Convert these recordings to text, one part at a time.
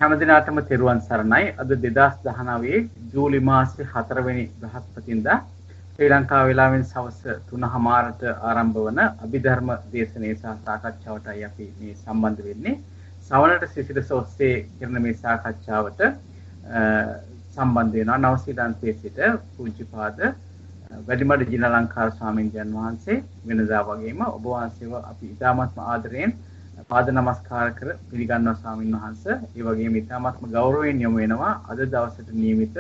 හැමදිනාටම තෙරුවන් සරණයි. අද 2019 ජූලි මාසේ 4 වෙනි බ්‍රහස්පතින්දා ශ්‍රී ලංකා වේලාවෙන් සවස් 3:00ට ආරම්භ වන අභිධර්ම දේශනාවේ සහ සාකච්ඡාවටයි අපි මේ සම්බන්ධ වෙන්නේ. සවනට සිසිලස ඔස්සේ කරන මේ සාකච්ඡාවට සම්බන්ධ වෙනවා නවසීලන්තයේ සිට පූජ්‍යපාද වැඩිමඩ ජිනලංකාර ස්වාමීන් වහන්සේ වෙනදා වගේම ඔබ වහන්සේව අපි ඉතාමත්ම ආදරයෙන් පාද නමස්කාර කර පිළිගන්නවා ස්වාමීන් වහන්සේ. ඒ වගේම ඉතාමත්ම ගෞරවයෙන් යොමු වෙනවා අද දවසට නියමිත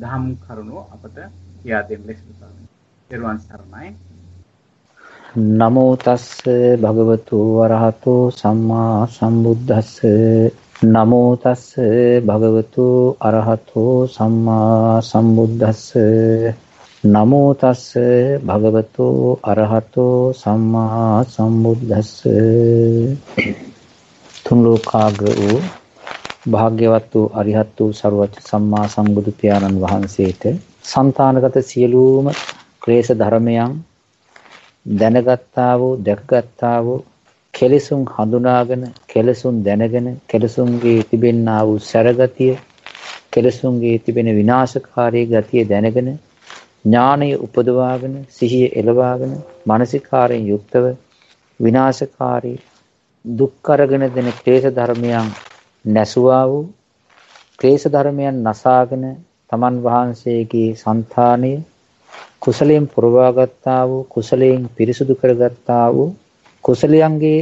දහම් කරුණු අපට කියා දෙන්න ලෙස ස්වාමීන්. ත්වන් සරණයි. නමෝ තස්ස භගවතු වරහතෝ සම්මා සම්බුද්දස්ස. නමෝ තස්ස භගවතු අරහතෝ සම්මා සම්බුද්දස්ස. නමෝ තස්ස භගවතු අරහතෝ සම්මා සම්බුද්දස්ස. තුන් ලෝකාග්‍ර වූ භාග්‍යවත් වූ අරිහත් වූ සර්වජ්ජ සම්මා සම්බුදු පියාණන් වහන්සේට సంతానගත සියලුම ක්ලේශ ධර්මයන් දැනගත්තා වූ දැකගත්තා වූ කෙලෙසුන් හඳුනාගෙන කෙලෙසුන් දැනගෙන කෙලෙසුන්ගේ තිබෙනා වූ සරගතිය කෙලෙසුන්ගේ තිබෙන විනාශකාරී ගතිය දැනගෙන ඥානය උපදවාගෙන සිහිය එළවාගෙන මානසිකාරයෙන් යුක්තව විනාශකාරී දුක් කරගෙන දෙන ක්ලේශ ධර්මයන් නැසුවා වූ ක්ලේශ ධර්මයන් නසාගෙන තමන් වහන්සේගේ సంతානය කුසලයෙන් පුරවාගත්තා වූ කුසලයෙන් පිරිසුදු කරගත්තා වූ කුසලයන්ගේ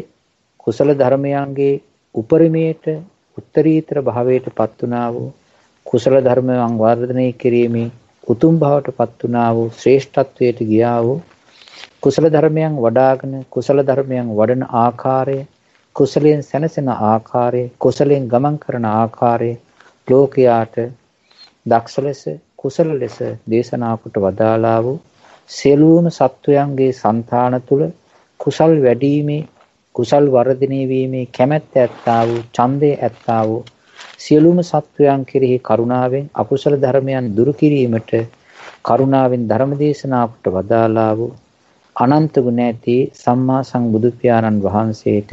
කුසල ධර්මයන්ගේ උපරිමයට උත්තරීතර භාවයට පත් වුණා වූ කුසල ධර්මයන් වර්ධනය කිරීමේ උතුම් භාවයට පත් වුණා වූ ශ්‍රේෂ්ඨත්වයට ගියා වූ කුසල ධර්මයන් වඩාගෙන කුසල ධර්මයන් වඩන ආකාරය කුසලයෙන් සැනසෙන ආකාරය කුසලයෙන් ගමන් කරන ආකාරය ලෝකයාට දක්ෂ ලෙස කුසල ලෙස දේශනා කොට වදාළා වූ සියලුම සත්වයන්ගේ సంతාන තුල කුසල් වැඩිීමේ කුසල් වර්ධනය වීමේ කැමැත්ත ඇත්තා වූ ඡන්දය ඇත්තා වූ සියලුම සත්වයන් කෙරෙහි කරුණාවෙන් අකුසල ධර්මයන් දුරු කිරීමට කරුණාවෙන් ධර්ම දේශනා කොට වදාළා වූ අනන්ත ගුණ ඇති සම්මා සම්බුදු පියාණන් වහන්සේට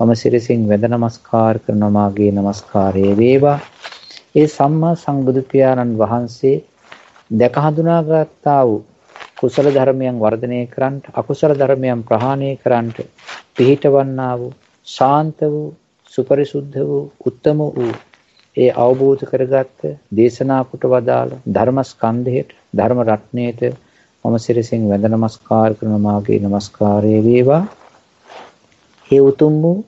මම සිරසින් වැඳ නමස්කාර කරනවා මාගේ නමස්කාරය වේවා. ඒ සම්මා සම්බුදු පියාණන් වහන්සේ දැක හඳුනාගත්තා වූ කුසල ධර්මයන් වර්ධනය කරන්නට අකුසල ධර්මයන් ප්‍රහාණය කරන්නට පිහිටවන්නා වූ ශාන්ත වූ සුපරිසුද්ධ වූ උත්තම වූ ඒ අවබෝධ කරගත්ත දේශනා කොට වදාළ ධර්ම ස්කන්ධයට ධර්ම රත්නයට මම සිරසින් වැඳ නමස්කාර කරන මාගේ නමස්කාරය වේවා. ඒ උතුම් වූ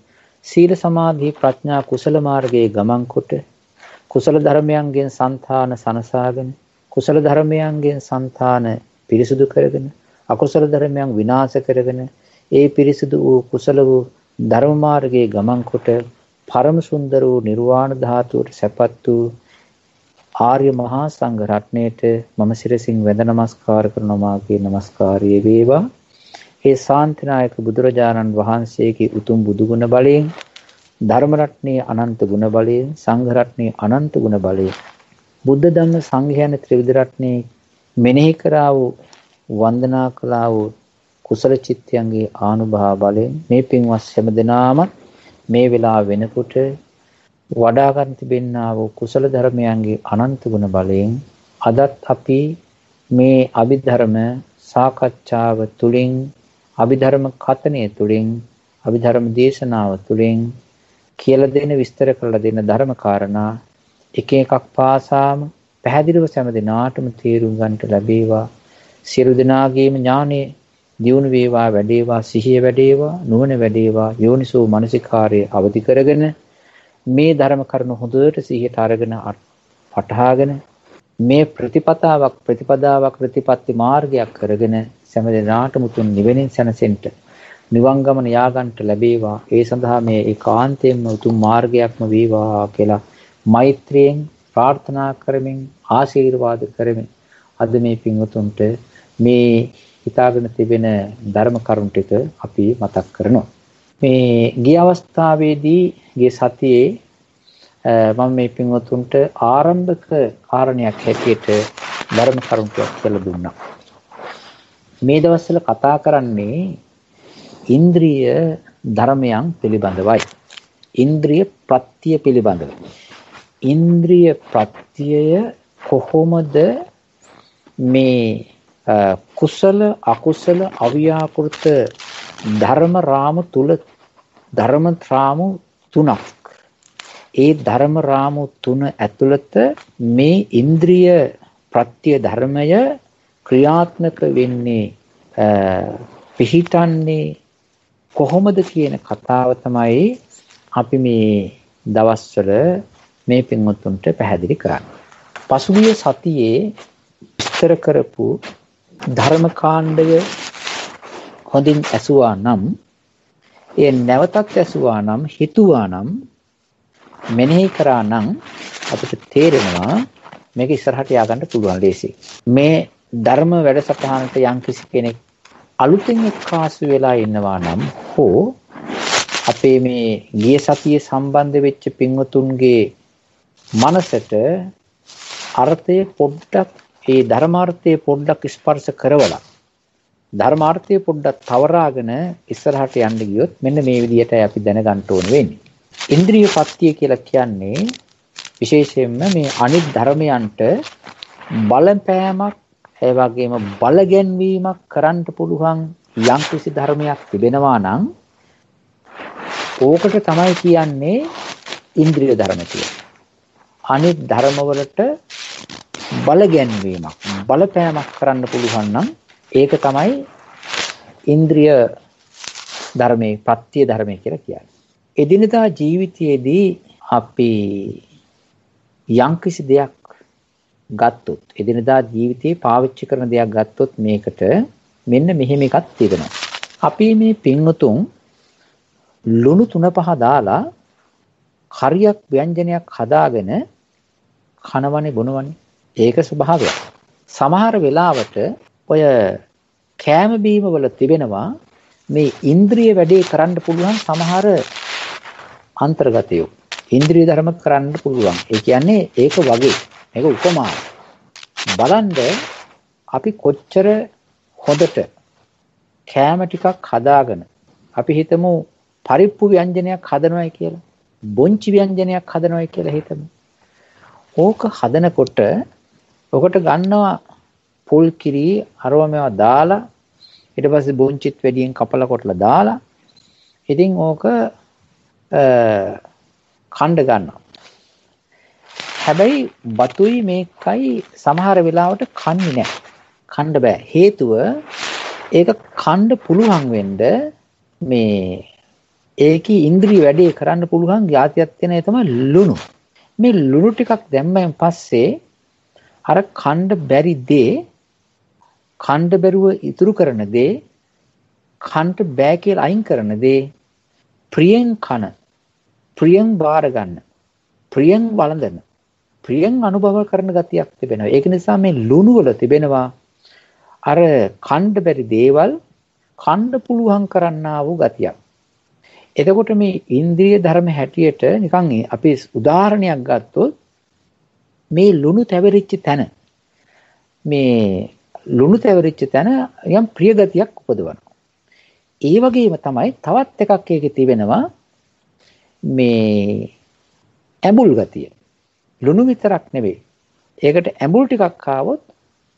සීල සමාධි ප්‍රඥා කුසල මාර්ගයේ ගමන් කොට කුසල ධර්මයන්ගෙන් సంతාන සනසාගෙන කුසල ධර්මයන්ගෙන් సంతාන පිරිසුදු කරගෙන අකුසල ධර්මයන් විනාශ කරගෙන ඒ පිරිසුදු වූ කුසල වූ ධර්ම මාර්ගයේ ගමන් කොට පරම සුන්දර වූ නිර්වාණ ධාතුවට සැපත් වූ ආර්ය මහා සංඝ රත්නයට මම සිරසින් වැඳ නමස්කාර කරනවා මාගේ නමස්කාරය වේවා. ඒ ශාන්තිනායක බුදුරජාණන් වහන්සේගේ උතුම් බුදු ගුණ බලයෙන් ධර්ම රත්නයේ අනන්ත ගුණ බලයෙන් සංඝ රත්නයේ අනන්ත ගුණ බලයෙන් බුද්ධ ධම්ම සංඝ යන ත්‍රිවිධ රත්නයේ මෙනෙහි කරා වූ වන්දනා කළා වූ කුසල චිත්තයන්ගේ ආනුභාව බලයෙන් මේ පින්වත් හැම දෙනාම මේ වෙලාව වෙනකොට වඩා ගන්න තිබෙනා වූ කුසල ධර්මයන්ගේ අනන්ත ගුණ බලයෙන් අදත් අපි මේ අභිධර්ම සාකච්ඡාව තුළින් අභිධර්ම කතනය තුළින් අභිධර්ම දේශනාව තුළින් කියලා දෙන විස්තර කරලා දෙන ධර්ම කාරණා එක එකක් පාසාම පැහැදිලිව සෑම දිනාටම තේරුම් ගන්නට ලැබේවා. සියලු දෙනාගේම ඥානෙ දියුණු වේවා වැඩේවා සිහිය වැඩේවා නුවණ වැඩේවා යෝනිසෝ මනසිකාර්යය අවදි කරගෙන මේ ධර්ම කරුණු හොඳට සිහියට අරගෙන වටහාගෙන මේ ප්‍රතිපදාවක් ප්‍රතිපත්ති මාර්ගයක් කරගෙන සෑම දිනාටම උතුම් නිවෙනින් සැනසෙන්න නිවන් ගමන යා ගන්නට ලැබේවා. ඒ සඳහා මේ ඒකාන්තයෙන්ම උතුම් මාර්ගයක්ම වේවා කියලා මෛත්‍රියෙන් ප්‍රාර්ථනා කරමින් ආශිර්වාද කරමින් අද මේ පින්වතුන්ට මේ හිතාගෙන තිබෙන ධර්ම කරුණු ටික අපි මතක් කරනවා. මේ ගිය අවස්ථාවේදී ගිය සතියේ මම මේ පින්වතුන්ට ආරම්භක කාරණයක් හැටියට ධර්ම කරුණු ටික කියලා දුන්නා. මේ දවස්වල කතා කරන්නේ ඉන්ද්‍රිය ධර්මයන් පිළිබඳවයි. ඉන්ද්‍රිය ප්‍රත්‍ය පිළිබඳව. ඉන්ද්‍රිය ප්‍රත්‍යය කොහොමද මේ කුසල අකුසල අව්‍යාකෘත ධර්ම රාමු තුල ධර්ම රාමු තුනක්. ඒ ධර්ම රාමු තුන ඇතුළත මේ ඉන්ද්‍රිය ප්‍රත්‍ය ධර්මය ක්‍රියාත්මක වෙන්නේ පිහිටන්නේ කොහොමද කියන කතාව තමයි අපි මේ දවස්වල මේ පින්වත්තුන්ට පැහැදිලි කරන්නේ. පසුගිය සතියේ විස්තර කරපු ධර්මකාණ්ඩය හොඳින් ඇසුවා නම් ඒ නැවතත් ඇසුවා නම් හිතුවා නම් මෙනෙහි කරා නම් අපිට තේරෙනවා මේක ඉස්සරහට ය아가න්න පුළුවන් ලේසි. මේ ධර්ම වැඩසටහනට යම්කිසි කෙනෙක් අලුතෙන් එක්කාසු වෙලා ඉන්නවා නම් හෝ අපේ මේ ගිය සතියේ සම්බන්ධ වෙච්ච පින්වතුන්ගේ මනසට අර්ථය පොඩ්ඩක් ඒ ධර්මාර්ථය පොඩ්ඩක් ස්පර්ශ කරවලා ධර්මාර්ථය පොඩ්ඩක් තවරාගෙන ඉස්සරහට යන්න ගියොත් මෙන්න මේ විදිහටයි අපි දැනගන්න ඕන වෙන්නේ. ඉන්ද්‍රිය පත්‍ය කියලා කියන්නේ විශේෂයෙන්ම මේ අනිත් ධර්මයන්ට බලපෑමක් ඒ වගේම බලගැන්වීමක් කරන්න පුළුවන් යම්කිසි ධර්මයක් තිබෙනවා නම් ඕකට තමයි කියන්නේ ඉන්ද්‍රිය ධර්ම කියලා. අනිත් ධර්මවලට බලගැන්වීමක් බලපෑමක් කරන්න පුළුවන් නම් ඒක තමයි ඉන්ද්‍රිය ධර්මයේ පත්‍ය ධර්මය කියලා කියන්නේ. එදිනදා ජීවිතයේදී අපි යම්කිසි දෙයක් ගත්තොත් එදිනදා ජීවිතේ පාවිච්චි කරන දෙයක් ගත්තොත් මේකට මෙන්න මෙහෙම එකක් තිබෙනවා. අපි මේ පින්වතුන් ලුණු 3-5 දාලා හරියක් ව්‍යංජනයක් හදාගෙන කනවනේ බොනවනේ. ඒක ස්වභාවයක්. සමහර වෙලාවට ඔය කෑම බීම වල තිබෙනවා මේ ඉන්ද්‍රිය වැඩේ කරන්න පුළුවන් සමහර අන්තර්ගතයෝ. ඉන්ද්‍රිය ධර්ම කරන්න පුළුවන්. ඒ කියන්නේ ඒක වගේ. මේක උපමාවක්. බලන්න අපි කොච්චර හොඳට කෑම ටිකක් හදාගෙන අපි හිතමු පරිප්පු ව්‍යංජනයක් හදනවයි කියලා. බොංචි ව්‍යංජනයක් හදනවයි කියලා හිතමු. ඕක හදනකොට ඔකට ගන්නවා පොල් කිරි අරව මේවා දාලා ඊට පස්සේ බොංචිත් වැඩියෙන් කපලා කොටලා දාලා ඉතින් ඕක කණ්ඩ ගන්නවා. හැබැයි බතුයි මේකයි සමහර වෙලාවට කන්නේ නැහැ. කන්න බෑ. හේතුව ඒක කන්න පුළුවන් වෙන්න මේ ඒකේ ඉන්ද්‍රිය වැඩේ කරන්න පුළුවන් යාතියක් තියෙන ඒ තමයි ලුණු. මේ ලුණු ටිකක් දැම්මෙන් පස්සේ අර කන්න බැරි දේ කන්න බැරුව ඉතුරු කරන දේ කන්න බෑ කියලා අයින් කරන දේ ප්‍රියෙන් කන ප්‍රියෙන් බාර ගන්න ප්‍රියෙන් වළඳන ප්‍රියෙන් අනුභව කරන ගතියක් තිබෙනවා. ඒක නිසා මේ ලුණු වල තිබෙනවා අර කන්න බැරි දේවල් කන්න පුළුවන් කරන්නා වූ ගතියක්. එතකොට මේ ඉන්ද්‍රිය ධර්ම හැටියට නිකන් අපි උදාහරණයක් ගත්තොත් මේ ලුණු තැවරිච්ච තැන මේ ලුණු තැවරිච්ච තැන යම් ප්‍රිය ගතියක් උපදවනවා. ඒ වගේම තමයි තවත් එකක් ඒකේ තිබෙනවා මේ ඇඹුල් ගතිය. ලුණු විතරක් නෙවෙයි. ඒකට ඇඹුල් ටිකක් ආවොත්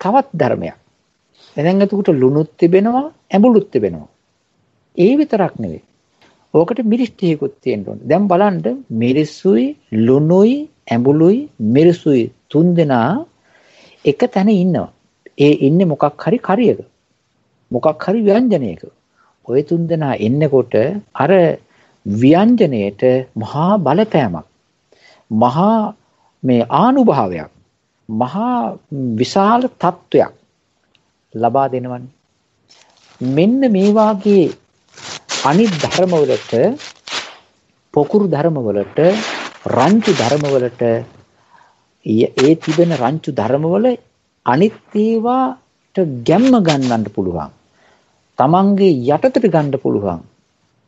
තවත් ධර්මයක්. දැන් එතකොට ලුණුත් තිබෙනවා ඇඹුලුත් තිබෙනවා. ඒ විතරක් නෙවෙයි. ඕකට මිරිස් ටිකකුත් තියෙන්න ඕනේ. දැන් බලන්න මිරිසුයි ලුණුයි ඇඹුලුයි මිරිසුයි තුන්දෙනා එක තැන ඉන්නවා. ඒ ඉන්නේ මොකක් හරි කරියක. මොකක් හරි ව්‍යංජනයක. ওই තුන්දෙනා එන්නකොට අර ව්‍යංජනයේට මහා බලපෑමක් මහා මේ ආනුභාවයක් මහා විශාල තත්වයක් ලබා දෙනවනේ. මෙන්න මේ වාගේ අනිත් ධර්මවලට පොකුරු ධර්මවලට රංචු ධර්මවලට ඒ තිබෙන රංචු ධර්මවල අනිත් ඒවාට ගැම්ම ගන්නන්න පුළුවන්. තමන්ගේ යටතට ගන්න පුළුවන්.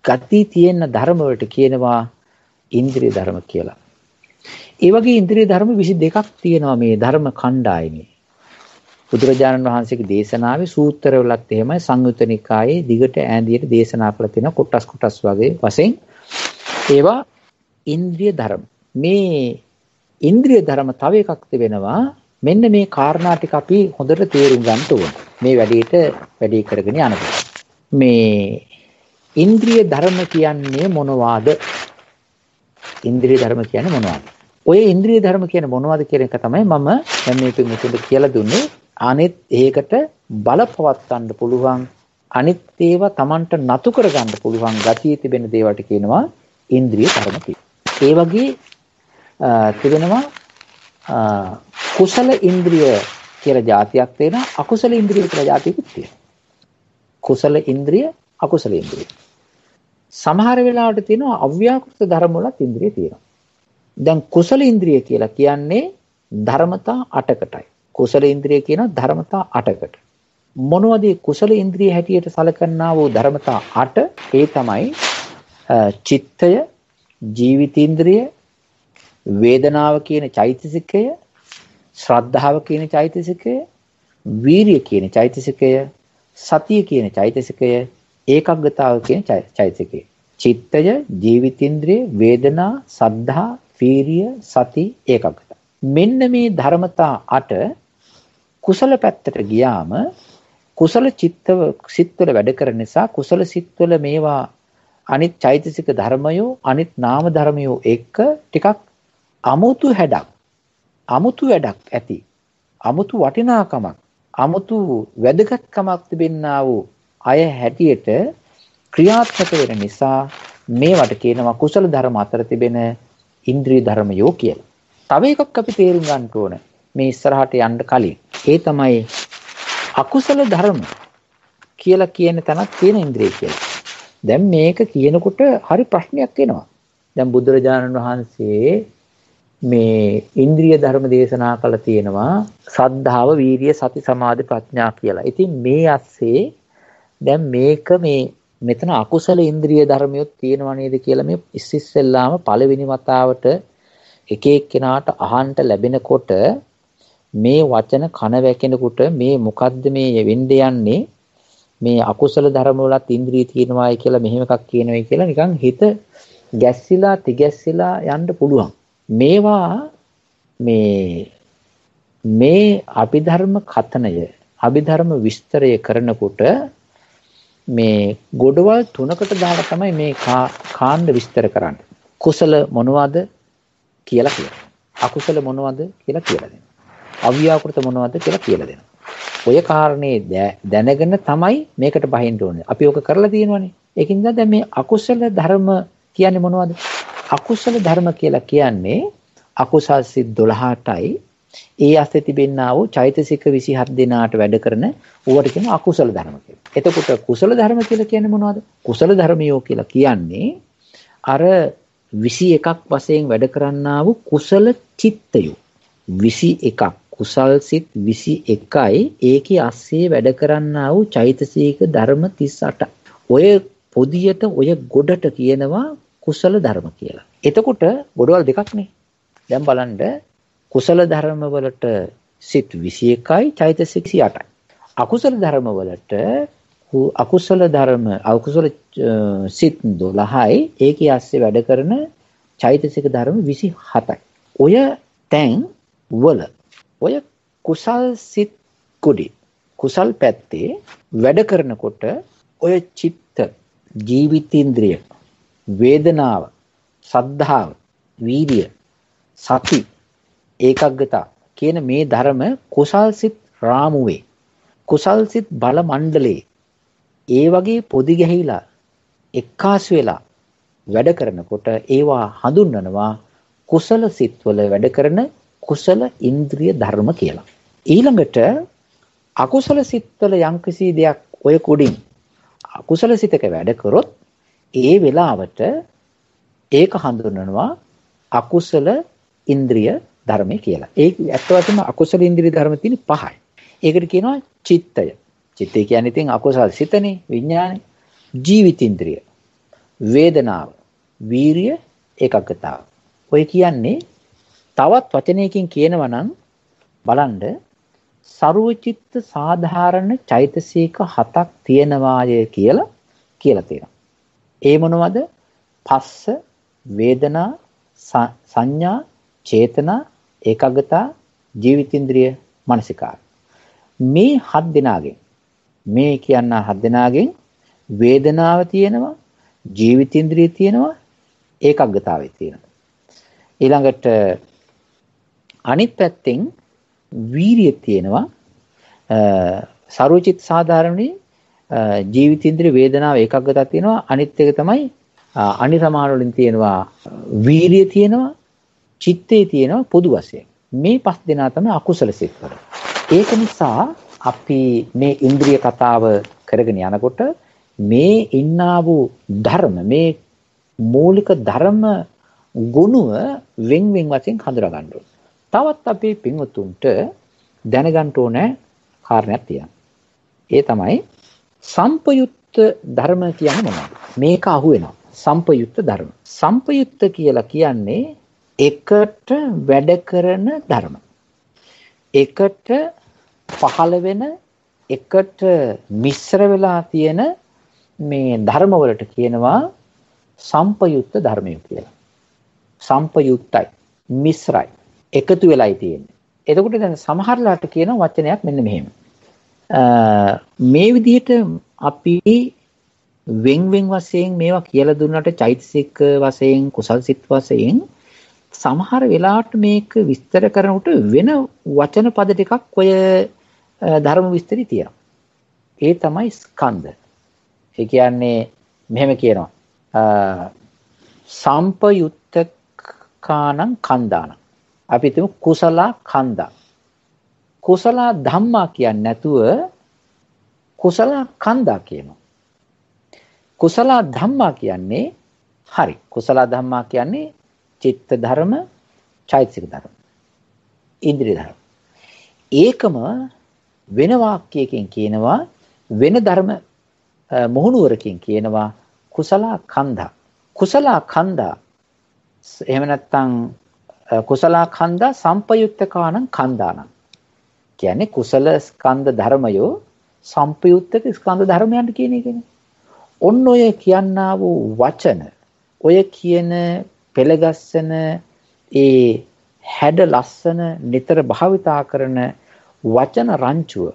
ගති තියෙන ධර්මවලට කියනවා ඉන්ද්‍රිය ධර්ම කියලා. ඒ වගේ ඉන්ද්‍රිය ධර්ම 22ක් තියෙනවා මේ ධර්ම කණ්ඩායමේ. බුදුරජාණන් වහන්සේගේ දේශනාවේ සූත්‍රවලත් එහෙමයි සංයුත්ත නිකායේ දිගට ඈඳියට දේශනා කරලා තියෙන කොටස් වගේ වශයෙන් ඒවා ඉන්ද්‍රිය ධර්ම. මේ ඉන්ද්‍රිය ධර්ම තව එකක් තිබෙනවා. මෙන්න මේ කාරණා ටික අපි හොඳට තේරුම් ගන්න ඕන. මේ වැඩි කරගෙන යනකොට. මේ ඉන්ද්‍රිය ධර්ම කියන්නේ මොනවාද? ඉන්ද්‍රිය ධර්ම කියන්නේ මොනවද? ඔය ඉන්ද්‍රිය ධර්ම කියන්නේ මොනවද කියන එක තමයි මම දැන් මේ පිටුට කියලා දුන්නේ. අනිත් ඒකට බලපවත් ගන්න පුළුවන්, අනිත් ඒවා Tamanට නතු කර ගන්න පුළුවන් ගතිය තිබෙන දේවල්ට කියනවා ඉන්ද්‍රිය ධර්ම කියලා. ඒ වගේ තිබෙනවා කුසල ඉන්ද්‍රිය කියලා જાතියක් තියෙනවා, අකුසල ඉන්ද්‍රිය කියලා જાතියකුත් තියෙනවා. කුසල ඉන්ද්‍රිය, අකුසල ඉන්ද්‍රිය. සමහර වෙලාවට තියෙනවා අව්‍යාකෘත ධර්ම වලත් ඉන්ද්‍රිය තියෙනවා. දැන් කුසල ඉන්ද්‍රිය කියලා කියන්නේ ධර්මතා 8කටයි. කුසල ඉන්ද්‍රිය කියන ධර්මතා 8කට. මොනවද කුසල ඉන්ද්‍රිය හැටියට සලකන්නා වූ ධර්මතා 8? ඒ තමයි චිත්තය, ජීවිතේන්ද්‍රිය, වේදනාව කියන චෛතසිකය, ශ්‍රද්ධාව කියන චෛතසිකය, වීරිය කියන චෛතසිකය, සතිය කියන චෛතසිකය, ඒකාග්‍රතාව කියන චෛතසිකය. චිත්තය, ජීවිතේන්ද්‍රිය, වේදනා, සද්ධා, වීරිය, සති, ඒකාග්‍රතාව. මෙන්න මේ ධර්මතා 8 කුසල පැත්තට ගියාම කුසල සිත්වල වැඩ කරන නිසා කුසල සිත්වල මේවා අනිත් චෛතසික ධර්මයෝ අනිත් නාම ධර්මයෝ එක්ක ටිකක් අමුතු වැඩක් ඇති. අමුතු වටිනාකමක්, අමුතු වැදගත්කමක් තිබෙන්නා වූ අය හැටියට ක්‍රියාත්මක වෙන නිසා මේවට කියනවා කුසල ධර්ම අතර තිබෙන ඉන්ද්‍රිය ධර්මයෝ කියලා. තව එකක් අපි තේරුම් ගන්න ඕන මේ ඉස්සරහට යන්න කලින්. ඒ තමයි අකුසල ධර්ම කියලා කියන තැනක් තියෙන ඉන්ද්‍රිය කියලා. දැන් මේක කියනකොට හරි ප්‍රශ්නයක් එනවා. දැන් බුදුරජාණන් වහන්සේ මේ ඉන්ද්‍රිය ධර්ම දේශනා කළා තියෙනවා සද්ධාව, වීරිය, සති, සමාධි, ප්‍රඥා කියලා. ඉතින් මේ ඇස්සේ දැන් මේක මෙතන අකුසල ඉන්ද්‍රිය ධර්මියොත් තියෙනවා නේද කියලා මේ ඉස්සෙල්ලාම පළවෙනි වතාවට එක එක්කෙනාට අහන්න ලැබෙනකොට මේ වචන කන වැකෙනකොට මේ මොකද්ද මේ වෙන්න යන්නේ, මේ අකුසල ධර්ම වලත් ඉන්ද්‍රිය තියෙනවායි කියලා මෙහෙම එකක් කියනවායි කියලා නිකන් හිත ගැස්සිලා තිගැස්සිලා යන්න පුළුවන්. මේවා මේ අභිධර්ම කතනය, අභිධර්ම විස්තරය කරනකොට මේ ගොඩවල් 3කට දාලා තමයි මේ කාණ්ඩ විස්තර කරන්නේ. කුසල මොනවද කියලා කියනවා. අකුසල මොනවද කියලා කියලා දෙනවා. අව්‍යාකෘත මොනවද කියලා කියලා දෙනවා. ඔය කාරණේ දැනගෙන තමයි මේකට බහින්න ඕනේ. අපි ඔක කරලා තියෙනවනේ. ඒකින්ද දැන් මේ අකුසල ධර්ම කියන්නේ මොනවද? අකුසල ධර්ම කියලා කියන්නේ අකුසල් සිත් 12ටයි ඒ ඇස්සේ තිබෙනා වූ චෛතසික 27 දෙනාට වැඩ කරන ඌවට කියන අකුසල ධර්ම කියලා. එතකොට කුසල ධර්ම කියලා කියන්නේ මොනවද? කුසල ධර්මයෝ කියලා කියන්නේ අර 21ක් වශයෙන් වැඩ කරන්නා වූ කුසල චිත්තයෝ. 21ක් කුසල් සිත් 21යි ඒකේ ඇස්සේ වැඩ කරන්නා වූ චෛතසික ධර්ම 38. ඔය පොදියට ඔය ගොඩට කියනවා කුසල ධර්ම කියලා. එතකොට ගොඩවල් දෙකක් නේ. දැන් බලන්න කුසල ධර්ම වලට සිත් 21යි චෛතසික 28යි. අකුසල ධර්ම වලට අකුසල සිත් 12යි ඒකේ ඇස්සේ වැඩ කරන චෛතසික ධර්ම 27යි. ඔය තැන් වල ඔය කුසල් සිත් කුඩි කුසල් පැත්තේ වැඩ කරනකොට ඔය චිත්ත, ජීවිතේන්ද්‍රිය, වේදනාව, සද්ධාව, වීර්ය, සති, ඒකාග්‍රතාව කියන මේ ධර්ම කුසල් සිත් රාමුවේ, කුසල් සිත් බල මණ්ඩලේ ඒ වගේ පොදි ගැහිලා එක්කාසු වෙලා වැඩ කරනකොට ඒවා හඳුන්වනවා කුසල සිත් වල වැඩ කරන කුසල ඉන්ද්‍රිය ධර්ම කියලා. ඊළඟට අකුසල සිත් වල යම්කිසි දෙයක් ඔය කුඩින් අකුසල සිතක වැඩ කරොත් ඒ වෙලාවට ඒක හඳුන්වනවා අකුසල ඉන්ද්‍රිය ධර්ම කියලා. ඒ ඇත්ත වශයෙන්ම අකුසල ඉන්ද්‍රිය ධර්ම තියෙන 5යි. ඒකට කියනවා චිත්තය. චිත්තය කියන්නේ ඉතින් අකුසල සිතනේ, විඥානේ. ජීවිතේන්ද්‍රිය, වේදනාව, වීරිය, ඒකාග්‍රතාව. ඔය කියන්නේ තවත් වචනයකින් කියනවා නම් බලන්න සරුවචිත්ත සාධාරණ චෛතසික 7ක් තියෙනවාය කියලා තියෙනවා. ඒ මොනවද? පස්ස, වේදනා, සංඥා, චේතනා, ඒකාග්‍රතා, ජීවිතේන්ද්‍රිය, මානසිකාර. මේ 7 දෙනාගෙන් මේ කියන 7 දෙනාගෙන් වේදනාව තියෙනවා, ජීවිතේන්ද්‍රිය තියෙනවා, ඒකාග්‍රතාවය තියෙනවා. ඊළඟට අනිත් පැත්තෙන් වීරිය තියෙනවා. සර්වචිත් සාධාරණේ ජීවිතේන්ද්‍රිය, වේදනාව, ඒකාග්‍රතාව තියෙනවා. අනිත් එක තමයි අනිසමාන වලින් තියෙනවා වීරිය තියෙනවා, චිත්තේ තියෙනවා පොදු වශයෙන්. මේ 5 දෙනා තමයි අකුසල සිත්වල. ඒක නිසා අපි මේ ඉන්ද්‍රිය කතාව කරගෙන යනකොට මේ ඉන්නා වූ ධර්ම, මේ මූලික ධර්ම ගුණව වෙන් වෙන් වශයෙන් හඳුනා ගන්න ඕනේ. තවත් අපේ පින්වතුන්ට දැනගන්න ඕනේ කාරණයක් තියෙනවා. ඒ තමයි සම්පයුක්ත ධර්ම කියන්නේ මොනවද? මේක අහුවෙනවා. සම්පයුක්ත ධර්ම. සම්පයුක්ත කියලා කියන්නේ එකට වැඩ කරන ධර්ම. එකට පහළ වෙන, එකට මිශ්‍ර වෙලා තියෙන මේ ධර්ම වලට කියනවා සම්පයුක්ත ධර්මය කියලා. සම්පයුක්තයි, මිශ්‍රයි, එකතු වෙලයි තියෙන්නේ. එතකොට දැන් සමහරලාට කියන වචනයක් මෙන්න මෙහෙම. මේ විදිහට අපි වෙන් වෙන් වශයෙන් මේවා කියලා දුන්නාට චෛතසික වශයෙන්, කුසල් සිත් වශයෙන් සමහර වෙලාවට මේක විස්තර කරනකොට වෙන වචන පද ටිකක් ඔය ධර්ම විස්තරي තියෙනවා. ඒ තමයි ස්කන්ධ. ඒ කියන්නේ මෙහෙම කියනවා. සම්පයුත්තකානං කන්දානං. අපි හිතමු කුසල කන්දා. කුසල ධම්මා කියන්නේ නැතුව කුසල කන්දා කියනවා. කුසල ධම්මා කියන්නේ හරි. කුසල ධම්මා කියන්නේ චිත්ත ධර්ම, චෛතසික ධර්ම, ඉන්ද්‍රිය ධර්ම. ඒකම වෙන වාක්‍යයකින් කියනවා, වෙන ධර්ම මොහුනුවරකින් කියනවා කුසල කන්දා. කුසල කන්දා එහෙම නැත්නම් කුසල කන්දා සම්පයුක්තකානං කන්දානං. කියන්නේ කුසල ස්කන්ධ ධර්මයෝ සම්පයුක්තක ස්කන්ධ ධර්මයන්ට කියන එකනේ. ඔන්න ඔය කියන්නා වූ වචන, ඔය කියන පෙළගස්සන ඒ හැඩ ලස්සන නිතර භාවිතා කරන වචන රංචුව,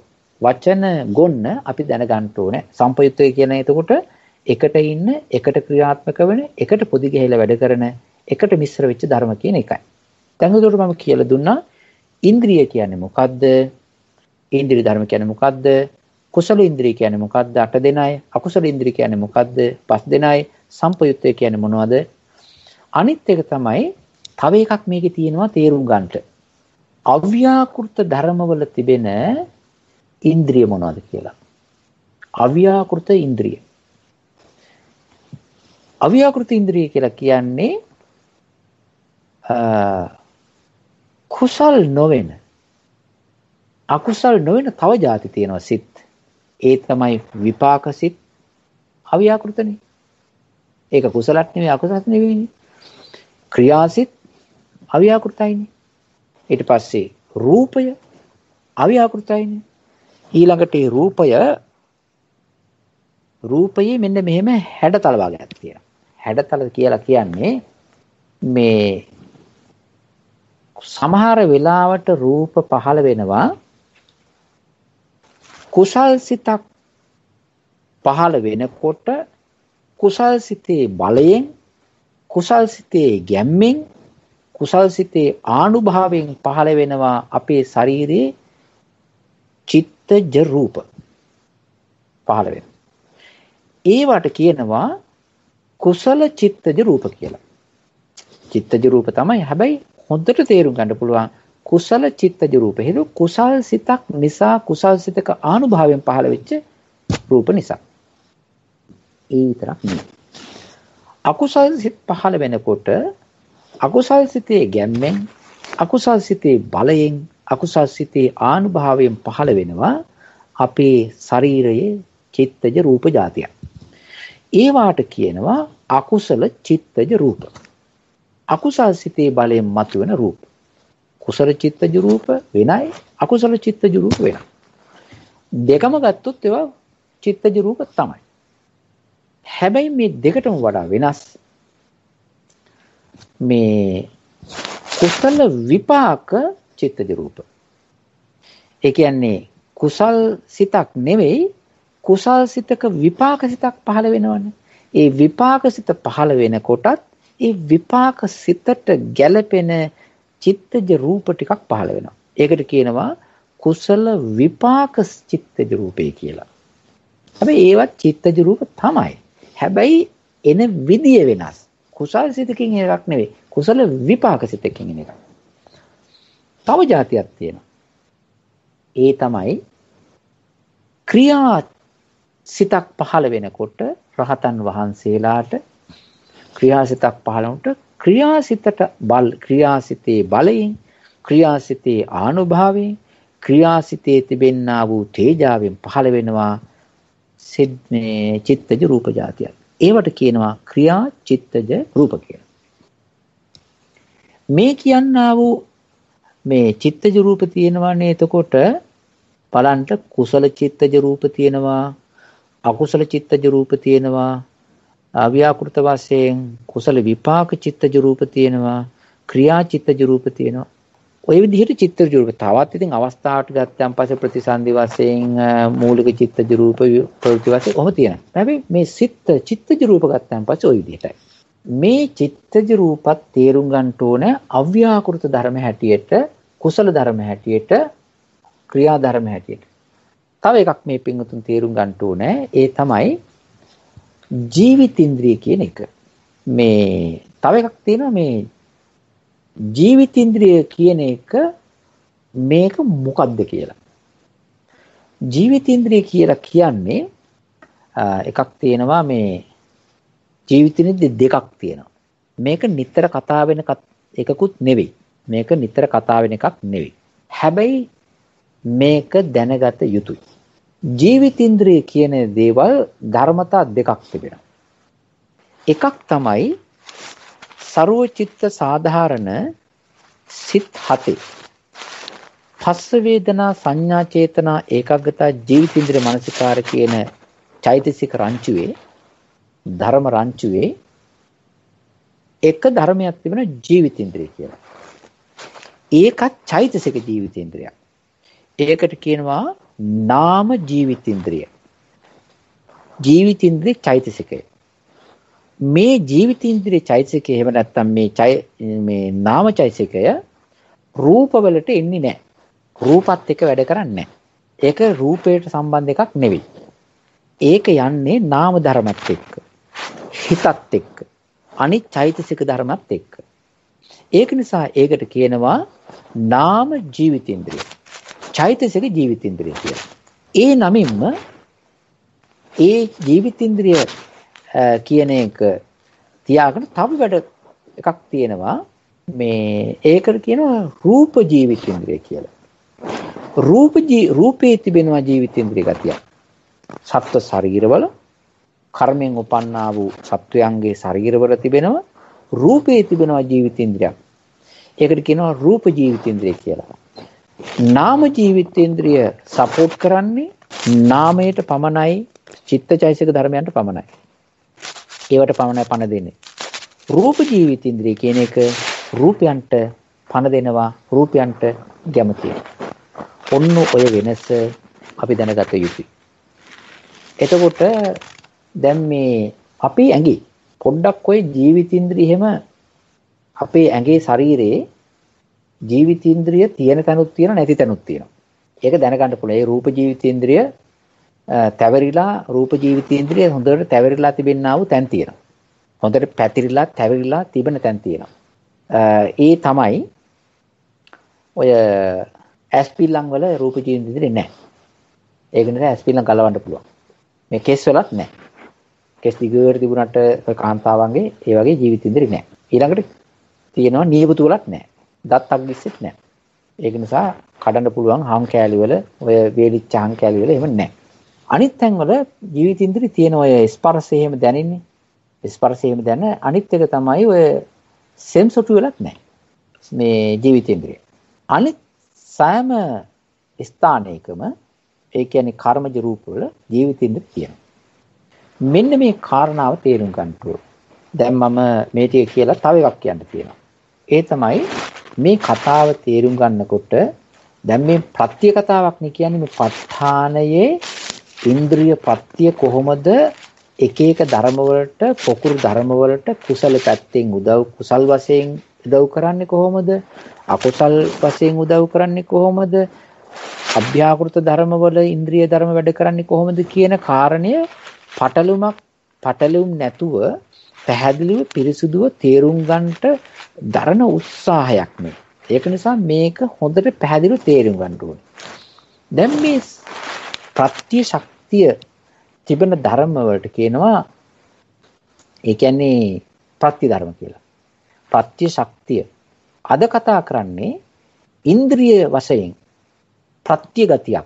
වචන ගොන්න අපි දැනගන්න ඕනේ. සම්පයුක්තය කියන එතකොට එකට ඉන්න, එකට ක්‍රියාත්මක වෙන, එකට පොදි ගහලා වැඩ කරන, එකට මිශ්‍ර වෙච්ච ධර්ම කියන එකයි. දැන් උඩට මම කියලා දුන්නා ඉන්ද්‍රිය කියන්නේ මොකද්ද? ඉන්ද්‍රිය ධර්ම කියන්නේ මොකද්ද? කුසල ඉන්ද්‍රිය කියන්නේ මොකද්ද? 8 දෙනයි. අකුසල ඉන්ද්‍රිය කියන්නේ මොකද්ද? 5 දෙනයි. සම්පයුක්තය කියන්නේ මොනවද? අනිත් එක තමයි තව එකක් මේකේ තියෙනවා තේරුම් ගන්නට. අව්‍යාකෘත ධර්මවල තිබෙන ඉන්ද්‍රිය මොනවද කියලා. අව්‍යාකෘත ඉන්ද්‍රිය. අව්‍යාකෘත ඉන්ද්‍රිය කියලා කියන්නේ කුසල් නොවන, අකුසල් නොවන තව જાති තියෙනවා සිත්. ඒ තමයි විපාක සිත්. අව්‍යාකෘතනේ. ඒක කුසලත් නෙවෙයි, අකුසලත් නෙවෙයිනේ. ක්‍රියාසිත අව්‍යාකෘතයිනේ. ඊට පස්සේ රූපය අව්‍යාකෘතයිනේ. ඊළඟට ඒ රූපයේ මෙන්න මෙහෙම හැඩතල වර්ගයක් තියෙනවා. හැඩතල කියලා කියන්නේ මේ සමහර වෙලාවට රූප පහළ වෙනවා කුසල් සිතක් පහළ වෙනකොට කුසල් සිතේ බලයෙන්, කුසල් සිතේ ගැම්මෙන්, කුසල් සිතේ ආනුභාවයෙන් පහළ වෙනවා අපේ ශරීරයේ චිත්තජ රූප පහළ වෙනවා. ඒවට කියනවා කුසල චිත්තජ රූප කියලා. චිත්තජ රූප තමයි. හැබැයි හොඳට තේරුම් ගන්න පුළුවන් කුසල චිත්තජ රූප. ඒක කුසල් සිතක් නිසා, කුසල් සිතක ආනුභාවයෙන් පහළ වෙච්ච රූප නිසා. ඒ විතරක් නෙවෙයි. අකුසල් සිත පහළ වෙනකොට අකුසල් සිතේ ගැම්මෙන්, අකුසල් සිතේ බලයෙන්, අකුසල් සිතේ ආනුභාවයෙන් පහළ වෙනවා අපේ ශරීරයේ චිත්තජ රූප જાතිය. ඒවාට කියනවා අකුසල චිත්තජ රූප. අකුසල් සිතේ බලයෙන් මතුවෙන රූප. කුසල චිත්තජ රූප වෙනයි, අකුසල චිත්තජ රූප වෙනයි. දෙකම ගත්තොත් ඒවා චිත්තජ රූප තමයි. හැබැයි මේ දෙකටම වඩා වෙනස් මේ කුසල විපාක චිත්තජ රූප. ඒ කියන්නේ කුසල් සිතක් නෙවෙයි කුසල් සිතක විපාක සිතක් පහළ වෙනවනේ. ඒ විපාක සිත පහළ වෙනකොටත් ඒ විපාක සිතට ගැළපෙන චිත්තජ රූප ටිකක් පහළ වෙනවා. ඒකට කියනවා කුසල විපාක චිත්තජ රූපේ කියලා. හැබැයි ඒවත් චිත්තජ රූප තමයි. හැබැයි එන විදිය වෙනස්. කුසල් සිතකින් එකක් නෙවෙයි. කුසල විපාක සිතකින් එන එකක්. තව જાතියක් තියෙනවා. ඒ තමයි ක්‍රියා සිතක් පහළ වෙනකොට රහතන් වහන්සේලාට ක්‍රියාසිතක් පහළ වුණොත් ක්‍රියාසිතේ බලයෙන් ක්‍රියාසිතේ ආනුභාවයෙන් ක්‍රියාසිතේ තිබෙන්නා වූ තේජාවෙන් පහළ වෙනවා චිත්තජ රූප જાතියක්. ඒවට කියනවා ක්‍රියා චිත්තජ රූප කියලා. මේ කියන්නා වූ මේ චිත්තජ රූප තියෙනවානේ. එතකොට බලන්න කුසල චිත්තජ රූප තියෙනවා, අකුසල චිත්තජ රූප තියෙනවා, අව්‍යාකෘත වශයෙන් කුසල විපාක චිත්තජ රූප තියෙනවා, ක්‍රියා චිත්තජ රූප තියෙනවා. ඔය විදිහට චිත්තජ රූප තවත් ඉතින් අවස්ථාවට ගත්තන් පස්සේ ප්‍රතිසන්දි වශයෙන් මූලික චිත්තජ රූප ප්‍රවෘත්ති වශයෙන් ඔහොම තියෙනවා. හැබැයි මේ චිත්තජ රූප ගත්තන් පස්සේ ඔය විදිහටයි. මේ චිත්තජ රූපත් තේරුම් ගන්න ඕන අව්‍යාකෘත ධර්ම හැටියට, කුසල ධර්ම හැටියට, ක්‍රියා ධර්ම හැටියට. තව එකක් මේ පින්වතුන් තේරුම් ගන්න ඕනේ. ඒ තමයි ජීවිතින්ද්‍රිය කියන එක. මේ තව එකක් තියෙනවා මේ ජීවිතින්ද්‍රිය කියන එක මේක මොකක්ද කියලා. ජීවිතින්ද්‍රිය කියලා කියන්නේ එකක් තියෙනවා මේ ජීවිතින්ද්‍රිය දෙකක් තියෙනවා. මේක නිතර කතා වෙන එකකුත් නෙවෙයි. මේක නිතර කතා වෙන එකක් නෙවෙයි. හැබැයි මේක දැනගත යුතුයි. ජීවිතින්ද්‍රිය කියන දේවල් ධර්මතා දෙකක් තිබෙනවා. එකක් තමයි සර්වචිත්ත සාධාරණ සිත් 7. පස්ස වේදනා සංඥා චේතනා ඒකාග්‍රතා ජීවිතින්ද්‍රිය මනසිකාර කියන චෛතසික රංචුවේ ධර්ම රංචුවේ එක ධර්මයක් තිබෙනවා ජීවිතින්ද්‍රිය කියලා. ඒකත් චෛතසික ජීවිතින්ද්‍රියක්. ඒකට කියනවා නාම ජීවිතින්ද්‍රිය. ජීවිතින්ද්‍රිය චෛතසිකය. මේ ජීවිතින්ද්‍රිය චෛතසිකය එහෙම නැත්නම් මේ නාම චෛතසිකය රූපවලට එන්නේ නැහැ. රූපත් එක්ක වැඩ කරන්නේ නැහැ. ඒක රූපයට සම්බන්ධ එකක් නෙවෙයි. ඒක යන්නේ නාම ධර්මත් එක්ක. හිතත් එක්ක. අනිත් චෛතසික ධර්මත් එක්ක. ඒක නිසා ඒකට කියනවා නාම ජීවිතින්ද්‍රිය. චෛතසික ජීවිතින්ද්‍රිය කියලා. ඒ නමින්ම ඒ ජීවිතින්ද්‍රිය කියන එක තියාගෙන තව වැඩ එකක් තියෙනවා. මේ ඒකට කියනවා රූප ජීවිතින්ද්‍රිය කියලා. රූපේ තිබෙනවා ජීවිතින්ද්‍රිය ගතිය. සත්ව ශරීරවල කර්මෙන් උපන්නා වූ සත්වයන්ගේ ශරීරවල තිබෙනවා රූපේ තිබෙනවා ජීවිතින්ද්‍රියක්. ඒකට කියනවා රූප ජීවිතින්ද්‍රිය කියලා. නාම ජීවිතේන්ද්‍රිය සපෝට් කරන්නේ නාමයට පමණයි, චිත්තචෛතසික ධර්මයන්ට පමණයි. ඒවට පමණයි පණ දෙන්නේ. රූප ජීවිතේන්ද්‍රිය කියන එක රූපයන්ට පණ දෙනවා, රූපයන්ට ගැම තියෙනවා. ඔන්න ඔය වෙනස අපි දැනගත යුතුයි. එතකොට දැන් මේ අපේ ඇඟේ පොඩ්ඩක් ඔය ජීවිතේන්ද්‍රිය හැම අපේ ඇඟේ ශරීරයේ ජීවිතේන්ද්‍රිය තියෙන තැනුත් තියෙනවා, නැති තැනුත් තියෙනවා. ඒක දැනගන්න පුළුවන්. ඒ රූප ජීවිතේන්ද්‍රිය තැවරිලා රූප ජීවිතේන්ද්‍රිය හොඳට තැවරිලා තිබෙනා වූ තැන් තියෙනවා. හොඳට පැතිරිලා තැවරිලා තිබෙන තැන් තියෙනවා. ඒ තමයි ඔය ඇස්පිල්ලම් වල රූප ජීවිතේන්ද්‍රිය නැහැ. ඒක නිසා ඇස්පිල්ලම් ගලවන්න පුළුවන්. මේ කෙස් වලත් නැහැ. කෙස් දිගට තිබුණාට ඔය කාන්තාවන්ගේ ඒ වගේ ජීවිතේන්ද්‍රිය නැහැ. ඊළඟට තියෙනවා නියපොතු වලත් නැහැ. දත් අග්ගිස්සෙත් නැහැ. ඒක නිසා කඩන්න පුළුවන් හම් කෑලි වල ඔය වේලිච්ච හම් කෑලි වල එහෙම නැහැ. අනිත් තැන් වල ජීවිතේන්ද්‍රිය තියෙන ඔය ස්පර්ශය එහෙම දැනෙන්නේ. ස්පර්ශය එහෙම දැන අනිත් එක තමයි ඔය සෙන්සොටු වලත් නැහැ. මේ ජීවිතේන්ද්‍රිය. අනිත් සෑම ස්ථානයකම ඒ කියන්නේ කර්මජ රූප වල ජීවිතේන්ද්‍රිය තියෙනවා. මෙන්න මේ කාරණාව තේරුම් ගන්න ඕනේ. දැන් මම මේ ටික කියලා තව එකක් කියන්න තියෙනවා. ඒ තමයි මේ කතාව තේරුම් ගන්නකොට දැන් මේ ප්‍රත්‍ය කතාවක් නේ කියන්නේ මේ ප ဋ ාණයේ ඉන්ද්‍රිය ප්‍රත්‍ය කොහොමද එක එක ධර්ම වලට පොකුරු ධර්ම වලට කුසල පැත්තෙන් කුසල් වශයෙන් උදව් කරන්නේ කොහොමද අකුසල් වශයෙන් උදව් කරන්නේ කොහොමද අභ්‍යාකෘත ධර්ම වල ඉන්ද්‍රිය ධර්ම වැඩ කරන්නේ කොහොමද කියන කාරණය පටලුම් නැතුව පැහැදිලිව පිරිසුදුව තේරුම් ගන්නට දරන උත්සාහයක් මේ. ඒක නිසා මේක හොඳට පැහැදිලිව තේරුම් ගන්න ඕනේ. දැන් මේ ප්‍රත්‍ය ශක්තිය තිබෙන ධර්ම වලට කියනවා ඒ කියන්නේ ප්‍රත්‍ය ධර්ම කියලා. ප්‍රත්‍ය ශක්තිය. අද කතා කරන්නේ ඉන්ද්‍රිය වශයෙන් ප්‍රත්‍ය ගතියක්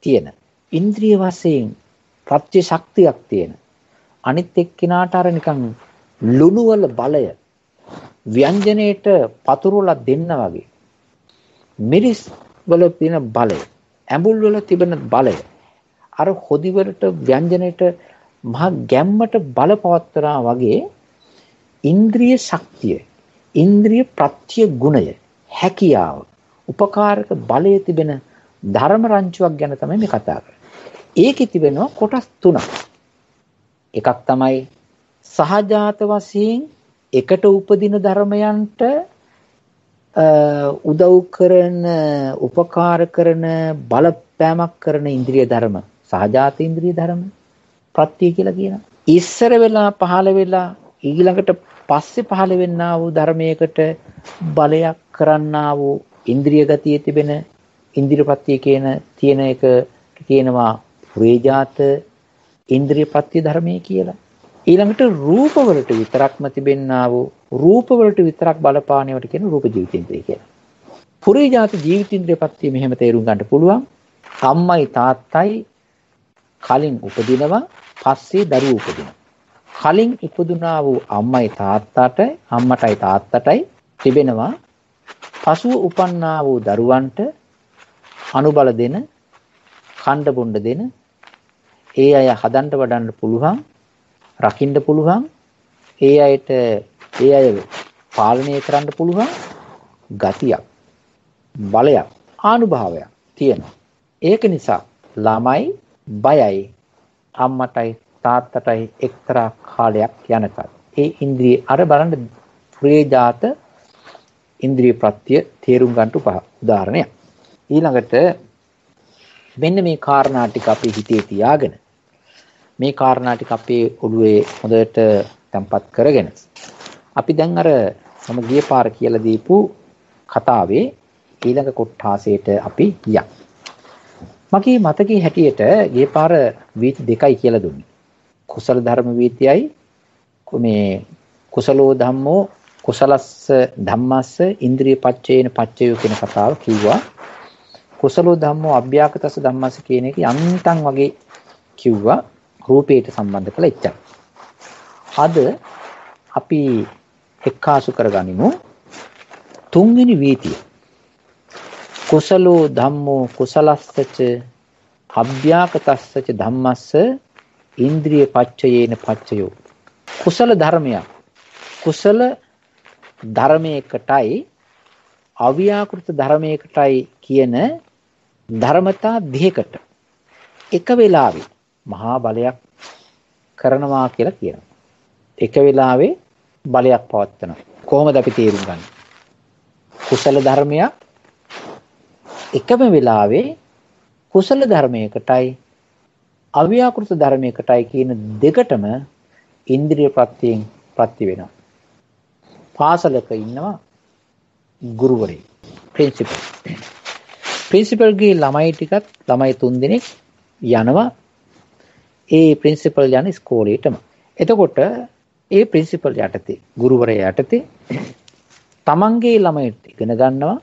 තියෙන. ඉන්ද්‍රිය වශයෙන් ප්‍රත්‍ය ශක්තියක් තියෙන. අනිත් එක්කිනාට අර නිකන් ලුණු වල බලය ව්‍යංජනයේට පතුරවලා දෙන්න වගේ මිරිස් වල තියෙන බලය ඇඹුල් වල තිබෙන බලය අර හොදි වලට ව්‍යංජනයේට මහ ගැම්මට බලපවත්වනා වගේ ඉන්ද්‍රිය ශක්තිය ඉන්ද්‍රිය ප්‍රත්‍ය ගුණය හැකියාව උපකාරක බලය තිබෙන ධර්ම රංචුවක් ගැන තමයි මේ කතා කරන්නේ. ඒකේ තිබෙනවා කොටස් තුනක්. එකක් තමයි සහජාත වශයෙන් එකට උපදින ධර්මයන්ට උදව් කරන උපකාර කරන බලපෑමක් කරන ඉන්ද්‍රිය ධර්ම සහජාත ඉන්ද්‍රිය ධර්ම ප්‍රත්‍ය කියලා කියනවා. ඉස්සර වෙලා පහළ වෙලා ඊළඟට පස්සේ පහළ වෙන්නා වූ ධර්මයකට බලයක් කරන්නා වූ ඉන්ද්‍රිය ගතිය තිබෙන ඉන්ද්‍රිය ප්‍රත්‍ය තියෙන එක කියනවා පුරේජාත ඉන්ද්‍රිය ප්‍රත්‍ය ධර්මයේ කියලා. ඊළඟට රූප වලට විතරක්ම තිබෙන්නා වූ රූප වලට විතරක් බලපානවට කියන රූප ජීවිතේන්ද්‍රය කියලා. පුරේජාත ජීවිතේන්ද්‍රය ප්‍රත්‍ය මෙහෙම තේරුම් ගන්න පුළුවන්. අම්මයි තාත්තයි කලින් උපදිනවා පස්සේ දරුවෝ උපදිනවා. කලින් ඉපදුනා වූ අම්මයි තාත්තටයි තිබෙනවා පසුව උපන්නා වූ දරුවන්ට අනුබල දෙන කණ්ඩ බොණ්ඩ දෙන ඒ අය හදන්න වඩන්න පුළුවන් රකින්න පුළුවන් ඒ අය පාලනය කරන්න පුළුවන් ගතියක් බලයක් ආනුභාවයක් තියෙනවා. ඒක නිසා ළමයි බයයි අම්මටයි තාත්තටයි එක්තරා කාලයක් යනකල් ඒ ඉන්ද්‍රිය අර බලන්න ප්‍රේජාත ඉන්ද්‍රිය ප්‍රත්‍ය තේරුම් ගන්නට උදාහරණයක්. ඊළඟට මෙන්න මේ කාරණා ටික අපි හිතේ තියාගෙන මේ කාරණා ටික අපේ ඔළුවේ හොඳට තැම්පත් කරගෙන අපි දැන් අර මම ගිය පාර කියලා දීපු කතාවේ ඊළඟ කොටාසයට අපි යමු. මගේ මතකයේ හැටියට ගිය පාර වීති දෙකයි කියලා දුන්නේ. කුසල ධර්ම වීතියයි මේ කුසලෝ ධම්මෝ කුසලස්ස ධම්මස්ස ඉන්ද්‍රිය පච්චේන පච්චයෝ කියන කතාව කිව්වා. කුසලෝ ධම්මෝ අභ්‍යාකතස්ස ධම්මස්ස කියන එක යන්තම් වගේ කිව්වා රූපයට සම්බන්ධ කළ ඉච්ඡා. අද අපි එක්කාසු කරගනිමු තුන්වෙනි වීතිය. කුසලෝ ධම්මෝ කුසලස්සච අභ්‍යාකතස්සච ධම්මස්ස ඉන්ද්‍රිය පච්චයේන පච්චයෝ. කුසල ධර්මයක් කුසල ධර්මයකටයි අව්‍යාකෘත ධර්මයකටයි කියන ධර්මතා දෙකකට එක වෙලාවේ මහා බලයක් කරනවා කියලා කියනවා. එක වෙලාවේ බලයක් පවත්වනවා. කොහොමද අපි තේරුම් ගන්නේ? කුසල ධර්මයක් එකම වෙලාවේ කුසල ධර්මයකටයි අව්‍යාකෘත ධර්මයකටයි කියන දෙකටම ඉන්ද්‍රිය ප්‍රත්‍යයෙන් ප්‍රත්‍ය වෙනවා. පාසලක ඉන්නවා ගුරුවරයෙක් ප්‍රින්සිපල්ගේ ළමයි ටිකත් ළමයි 3 දෙනෙක් යනවා ඒ ප්‍රින්සිපල් යන ඉස්කෝලේටම. එතකොට ඒ ප්‍රින්සිපල් යටතේ ගුරුවරයා යටතේ තමන්ගේ ළමයිත් ඉගෙන ගන්නවා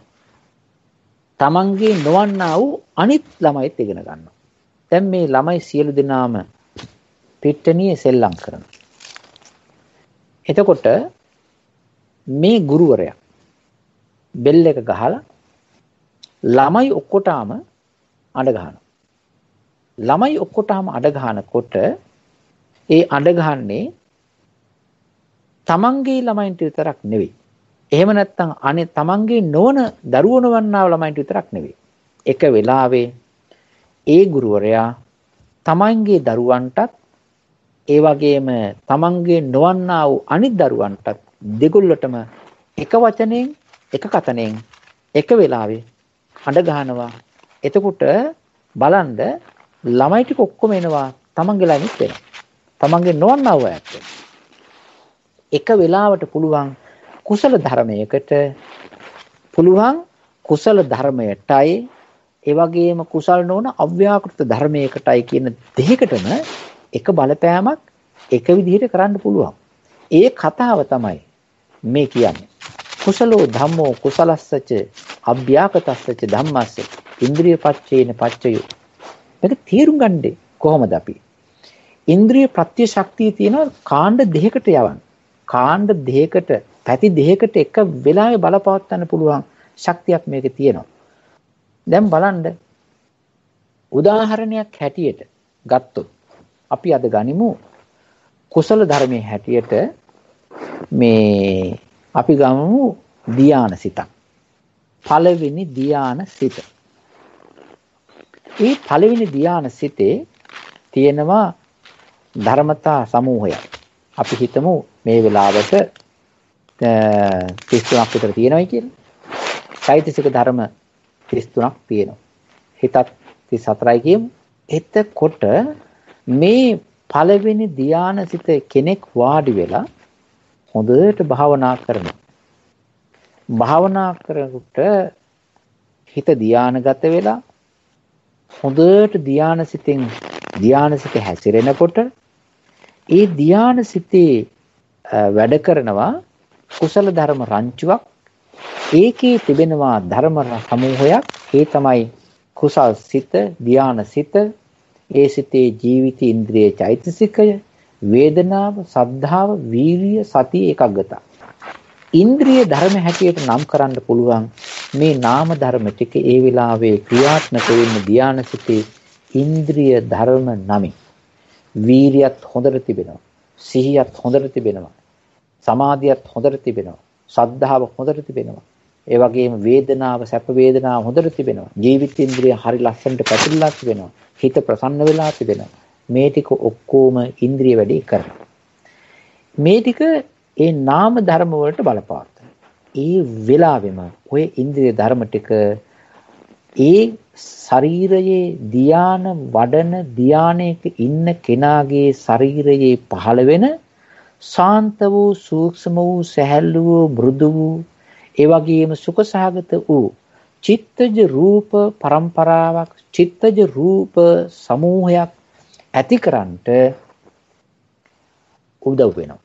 තමන්ගේ නොවන්නා වූ අනිත් ළමයිත් ඉගෙන ගන්නවා. දැන් මේ ළමයි සියලු දෙනාම පිට්ටනියේ සෙල්ලම් කරනවා. එතකොට මේ ගුරුවරයා බෙල් එක ගහලා ළමයි ඔක්කොටම අඬ ගහනවා. ළමයි ඔක්කොටම අඬ ගහනකොට ඒ අඬ ගහන්නේ තමන්ගේ ළමයින්ට විතරක් නෙවෙයි එහෙම නැත්නම් අනේ තමන්ගේ නොවන දරුවෝ වන්නා ළමයින්ට විතරක් නෙවෙයි. එක වෙලාවේ ඒ ගුරුවරයා තමන්ගේ දරුවන්ටත් ඒ වගේම තමන්ගේ නොවන්නා වූ අනිත් දරුවන්ටත් දෙගොල්ලටම එක වචනෙන් එක කතනෙන් එක වෙලාවේ අඬ ගහනවා. එතකොට බලන්න ළමයි ටික ඔක්කොම එනවා තමන්ගේ ළමයිත් වෙනවා. තමන්ගේ නොවන්නා වූ අයත් වෙනවා. එක වෙලාවට පුළුවන් කුසල ධර්මයකට පුළුවන් කුසල ධර්මයටයි ඒ වගේම කුසල් නොවන අව්‍යාකෘත ධර්මයකටයි කියන දෙයකටම එක බලපෑමක් එක විදිහට කරන්න පුළුවන්. ඒ කතාව තමයි මේ කියන්නේ. කුසලෝ ධම්මෝ කුසලස්සච අභ්‍යාකතස්සච ධම්මස්ස ඉන්ද්‍රිය පච්චේන පච්චයෝ. මේක තේරුම් ගන්නේ කොහොමද අපි? ඉන්ද්‍රිය ප්‍රත්‍ය ශක්තිය තියෙනවා කාණ්ඩ දෙකකට යවන්න. කාණ්ඩ දෙකකට පැති දෙකකට එක වෙලාවේ බලපවත්වන්න පුළුවන් ශක්තියක් මේකේ තියෙනවා. දැන් බලන්න උදාහරණයක් හැටියට ගත්තොත් අපි අද ගනිමු කුසල ධර්මයේ හැටියට මේ අපි ගමු ධ්‍යාන සිතක්. පළවෙනි ධ්‍යාන සිත. මේ පළවෙනි ධ්‍යාන සිතේ තියෙනවා ධර්මතා සමූහයක්. අපි හිතමු මේ වෙලාවට 33ක් විතර තියෙනවයි කියලා. චෛතසික ධර්ම 33ක් තියෙනවා. හිතත් 34යි කියමු. එතකොට මේ පළවෙනි ධ්‍යාන සිත කෙනෙක් වාඩි වෙලා හොඳට භාවනා කරනවා. භාවනා කරනකොට හිත ධ්‍යානගත වෙලා හොඳට ධ්‍යාන සිත හැසිරෙනකොට ඒ ධ්‍යාන සිතේ වැඩ කරනවා කුසල ධර්ම රංචුවක්. ඒකේ තිබෙනවා ධර්ම සමූහයක්. ඒ තමයි කුසල් සිත, ධ්‍යාන සිත, ඒ සිතේ ජීවිත ඉන්ද්‍රිය චෛතසිකය, වේදනාව, සද්ධාව, වීරිය, සතිය, ඒකාග්‍රතාව. ඉන්ද්‍රිය ධර්ම හැටියට නම් කරන්න පුළුවන් මේ නාම ධර්ම ටික ඒ වෙලාවේ ක්‍රියාත්මක වෙන්න ධ්‍යාන සිතේ ඉන්ද්‍රිය ධර්ම නමයි. වීරියත් හොඳට තිබෙනවා. සිහියත් හොඳට තිබෙනවා. සමාධියත් හොඳට තිබෙනවා. සද්ධාව හොඳට තිබෙනවා. ඒ වගේම වේදනාව, සැප වේදනාව හොඳට තිබෙනවා. ජීවිත ඉන්ද්‍රිය හරි ලස්සනට පැතිරලා තිබෙනවා. හිත ප්‍රසන්න වෙලා තිබෙනවා. මේ ටික ඔක්කොම ඉන්ද්‍රිය වැඩි කරනවා. මේ ටික ඒ නාම ධර්ම වලට බලපානවා. ඒ වෙලාවෙම ඔය ඉන්ද්‍රිය ධර්ම ටික ඒ ශරීරයේ ධ්‍යාන වඩන ධ්‍යානයක ඉන්න කෙනාගේ ශරීරයේ පහළ වෙන ශාන්ත වූ සූක්ෂම වූ සැහැල්ලු වූ මෘදු වූ ඒ වගේම සුඛසහගත වූ චිත්තජ රූප පරම්පරාවක් චිත්තජ රූප සමූහයක් ඇතිකරන්නට උදව් වෙනවා.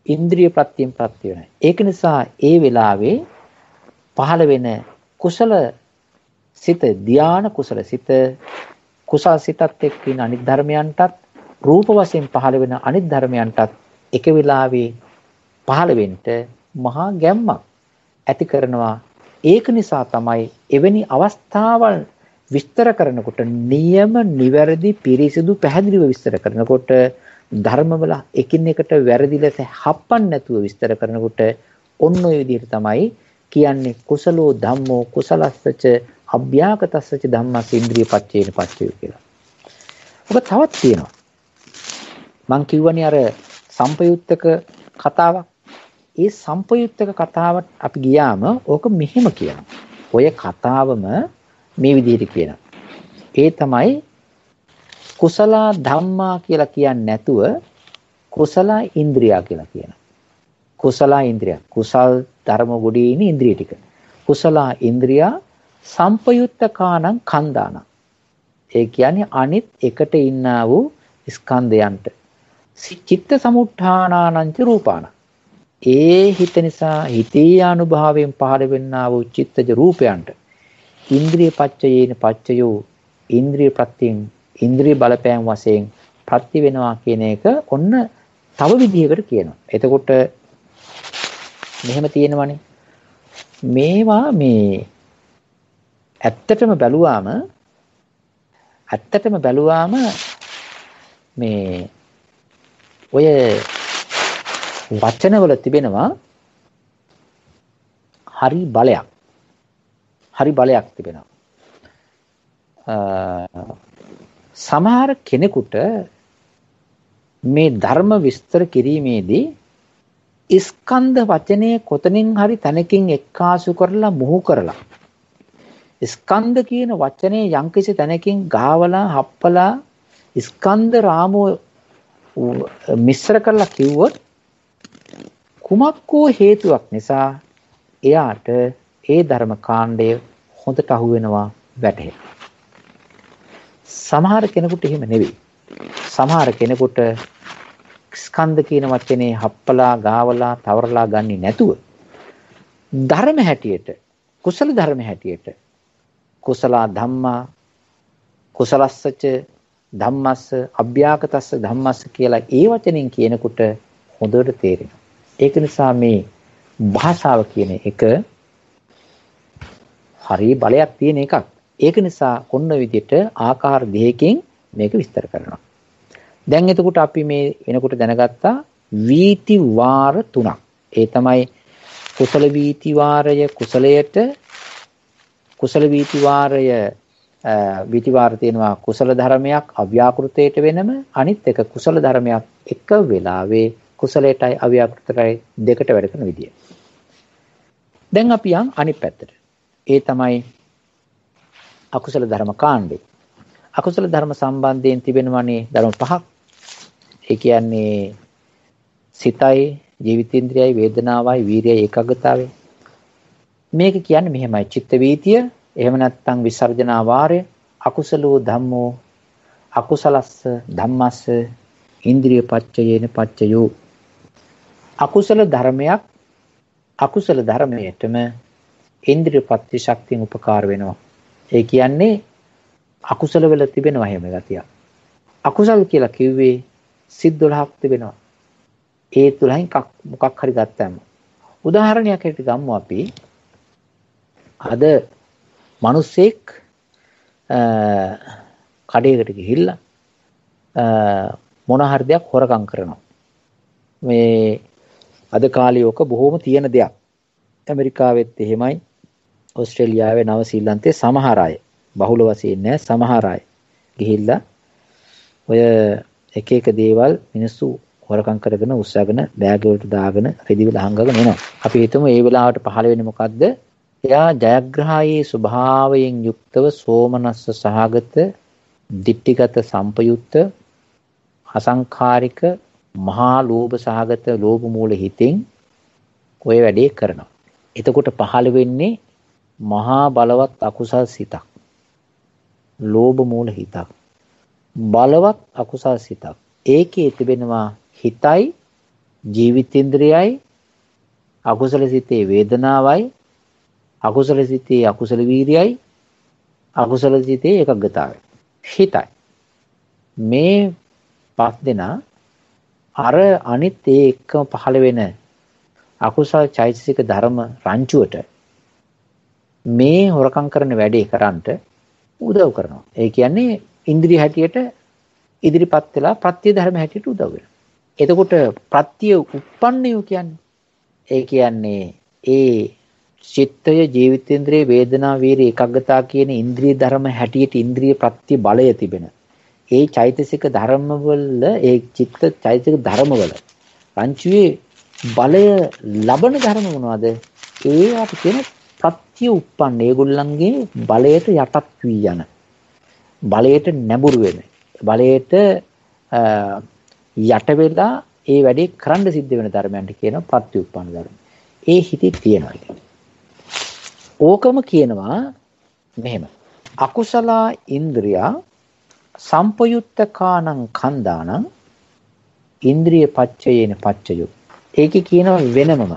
ඉන්ද්‍රිය ප්‍රත්‍යයෙන් ප්‍රත්‍ය වෙනවා. ඒක නිසා ඒ වෙලාවේ පහළ වෙන කුසල සිත ධ්‍යාන කුසල සිත කුසල් සිතත් එක්ක ඉන්න අනිත් ධර්මයන්ටත් රූප වශයෙන් පහළ වෙන අනිත් ධර්මයන්ටත් එක වෙලාවේ පහළ වෙන්න මහා ගැම්මක් ඇති කරනවා. ඒක නිසා තමයි එවැනි අවස්ථාවල් විස්තර කරනකොට නියම නිවැරදි පිරිසිදු පැහැදිලිව විස්තර කරනකොට ධර්මවල එකින් එකට වැරදි ලෙස හප්පන්න නැතුව විස්තර කරනකොට ඔන්න ඔය විදිහට තමයි කියන්නේ කුසලෝ ධම්මෝ කුසලස්සච අභ්‍යාකතස්සච ධම්මස් ඉන්ද්‍රිය පච්චේන පච්චය කියලා. ඔබ තවත් තියෙනවා. මං කියවනේ අර සම්පයුත්තක කතාවක්. ඒ සම්පයුත්තක කතාවට අපි ගියාම ඕක මෙහෙම කියනවා. ඔය කතාවම මේ විදිහට කියනවා. ඒ තමයි කුසල ධම්මා කියලා කියන්නේ නැතුව කුසල ඉන්ද්‍රියා කියලා කියනවා. කුසල ඉන්ද්‍රිය. කුසල් ධර්ම ගොඩේ ඉන්න ඉන්ද්‍රිය ටික. කුසල ඉන්ද්‍රියා සම්පයුත්තකානං කන්දානං. ඒ කියන්නේ අනිත් එකට ඉන්නා වූ ස්කන්ධයන්ට. චිත්ත සමුත්ථානානං ච රූපාණ. ඒ හිත නිසා හිතේ අනුභවයෙන් පහළ වෙන්නා වූ චිත්තජ රූපයන්ට ඉන්ද්‍රිය පච්චයේන පච්චයෝ ඉන්ද්‍රිය ප්‍රත්‍යයෙන් ඉන්ද්‍රිය බලපෑම් වශයෙන් ප්‍රති වෙනවා කියන එක ඔන්න තව විදිහකට කියනවා. එතකොට මෙහෙම තියෙනවනේ. මේවා මේ ඇත්තටම බැලුවාම මේ ඔය වචනවල තිබෙනවා හරි බලයක් තිබෙනවා. සමහර කෙනෙකුට මේ ධර්ම විස්තර කිරීමේදී ස්කන්ධ වචනය කොතනින් හරි තැනකින් එක්කාසු කරලා මුහු කරලා ස්කන්ධ කියන වචනේ යම්කිසි තැනකින් ගාවලා හප්පලා ස්කන්ධ රාමුව මිශ්‍ර කරලා කිව්වොත් කුමක්කෝ හේතුවක් නිසා එයාට ඒ ධර්ම කාණ්ඩය හොඳට අහු වෙනවා වැටහෙනවා. සමහර කෙනෙකුට එහෙම නෙවෙයි. සමහර කෙනෙකුට ස්කන්ධ කියන වචනේ හප්පලා ගාවලා තවරලා ගන්නේ නැතුව ධර්ම හැටියට කුසල ධර්ම හැටියට කුසල ධම්මා කුසලස්සච ධම්මස්ස අභ්‍යාකතස්ස ධම්මස්ස කියලා ඒ වචනෙන් කියනකොට හොඳට තේරෙනවා. ඒක නිසා මේ භාෂාව කියන එක හරිය බලයක් තියෙන එකක්. ඒක නිසා කොන්න විදිහට ආකාර දෙකකින් මේක විස්තර කරනවා. දැන් එතකොට අපි මේ වෙනකොට දැනගත්තා වීති වාර තුනක්. ඒ තමයි කුසල වීති වාරය කුසලයට කුසල වීති වාරය වීති වාර තියෙනවා කුසල ධර්මයක් අව්‍යාකෘතයට වෙනම අනිත් එක කුසල ධර්මයක් එක වෙලාවේ කුසලයටයි අව්‍යාකෘතයටයි දෙකට වැඩ කරන විදිය. දැන් අපි යන් අනිත් පැත්තට. ඒ තමයි අකුසල ධර්ම කාණ්ඩේ. අකුසල ධර්ම සම්බන්ධයෙන් තිබෙනවනේ ධර්ම පහක්. ඒ කියන්නේ සිතයි, ජීවිතේන්ද්‍රයයි, වේදනාවයි, වීර්යයයි, ඒකාග්‍රතාවය. මේක කියන්නේ මෙහෙමයි. චිත්ත වීතිය, එහෙම නැත්නම් විසර්ජනා වාරය, අකුසලෝ ධම්මෝ, අකුසලස්ස ධම්මස්ස, ඉන්ද්‍රිය පච්චයේන පච්චයෝ. අකුසල ධර්මයක් අකුසල ධර්මයටම ඉන්ද්‍රිය පත්‍ය ශක්තියෙන් උපකාර වෙනවා. ඒ කියන්නේ අකුසල වල තිබෙනවා හැම ගතියක්. අකුසල් කියලා කිව්වේ සිත් 12ක් තිබෙනවා. ඒ 12න් මොකක් හරි ගත්තාම උදාහරණයක් හැටියට ගමු අපි. අද මිනිස්සෙක් කඩේකට ගිහිල්ලා මොන හරි දෙයක් හොරකම් කරනවා. මේ අද කාලේ ඔක බොහොම තියෙන දෙයක්. ඇමරිකාවෙත් එහෙමයි. ඕස්ට්‍රේලියාවේ නව ශ්‍රීලන්තේ සමහර අය බහුල වශයෙන් නෑ සමහර අය ගිහිල්ලා ඔය එක එක දේවල් මිනිස්සු හොරකම් කරගෙන උස්සගෙන බෑග් වලට දාගෙන රෙදිවල හංගගෙන එනවා. අපි හිතමු ඒ වෙලාවට පහළ වෙන්නේ මොකද්ද? එයා ජයග්‍රහයේ ස්වභාවයෙන් යුක්තව සෝමනස්ස සහගත දිට්ඨිගත සම්පයුක්ත අසංඛාරික මහා ලෝභ සහගත ලෝභ මූල හිතෙන් ඔය වැඩේ කරනවා. එතකොට පහළ වෙන්නේ මහා බලවත් අකුසල් සිතක්. ලෝභ මූල හිතක්. බලවත් අකුසල් සිතක්. ඒකේ තිබෙනවා හිතයි ජීවිතේන්ද්‍රයයි අකුසල සිතේ වේදනාවයි අකුසල සිතේ අකුසල වීර්යයි අකුසල සිතේ ඒකග්ගතාවයි. හිතයි. මේ පස් දෙනා අර අනිත් ඒ එක්කම පහළ වෙන අකුසල චෛතසික ධර්ම රංචුවට මේ හොරකම් කරන වැඩේ කරන්නට උදව් කරනවා. ඒ කියන්නේ ඉන්ද්‍රිය හැටියට ඉදිරිපත් වෙලා ප්‍රත්‍ය ධර්ම හැටියට උදව් වෙනවා. එතකොට ප්‍රත්‍ය උප්පන්නය කියන්නේ ඒ කියන්නේ ඒ චිත්තය ජීවිතේන්ද්‍රයේ වේදනා වීර්ය ඒකාග්‍රතාව කියන ඉන්ද්‍රිය ධර්ම හැටියට ඉන්ද්‍රිය ප්‍රත්‍ය බලය තිබෙන ඒ චෛතසික ධර්මවල ඒ චිත්ත චෛතසික ධර්මවල රංචුවේ බලය ලබන ධර්ම මොනවද? ඒවට කියන ප්‍රත්‍ය උප්පන්න. ඒගොල්ලන්ගේ බලයට යටත් වී යන බලයට නැඹුරු වෙන බලයට යට වෙලා ඒ වැඩේ කරන්න සිද්ධ වෙන ධර්මයන්ට කියනවා ප්‍රත්‍ය උප්පන්න ධර්ම. ඒ හිතේ තියෙනවා. ඕකම කියනවා මෙහෙම. අකුසල ඉන්ද්‍රියා සම්පයුත්තකානං කන්දානං ඉන්ද්‍රිය පච්චයේන පච්චයෝ. ඒකේ කියනවා වෙනමම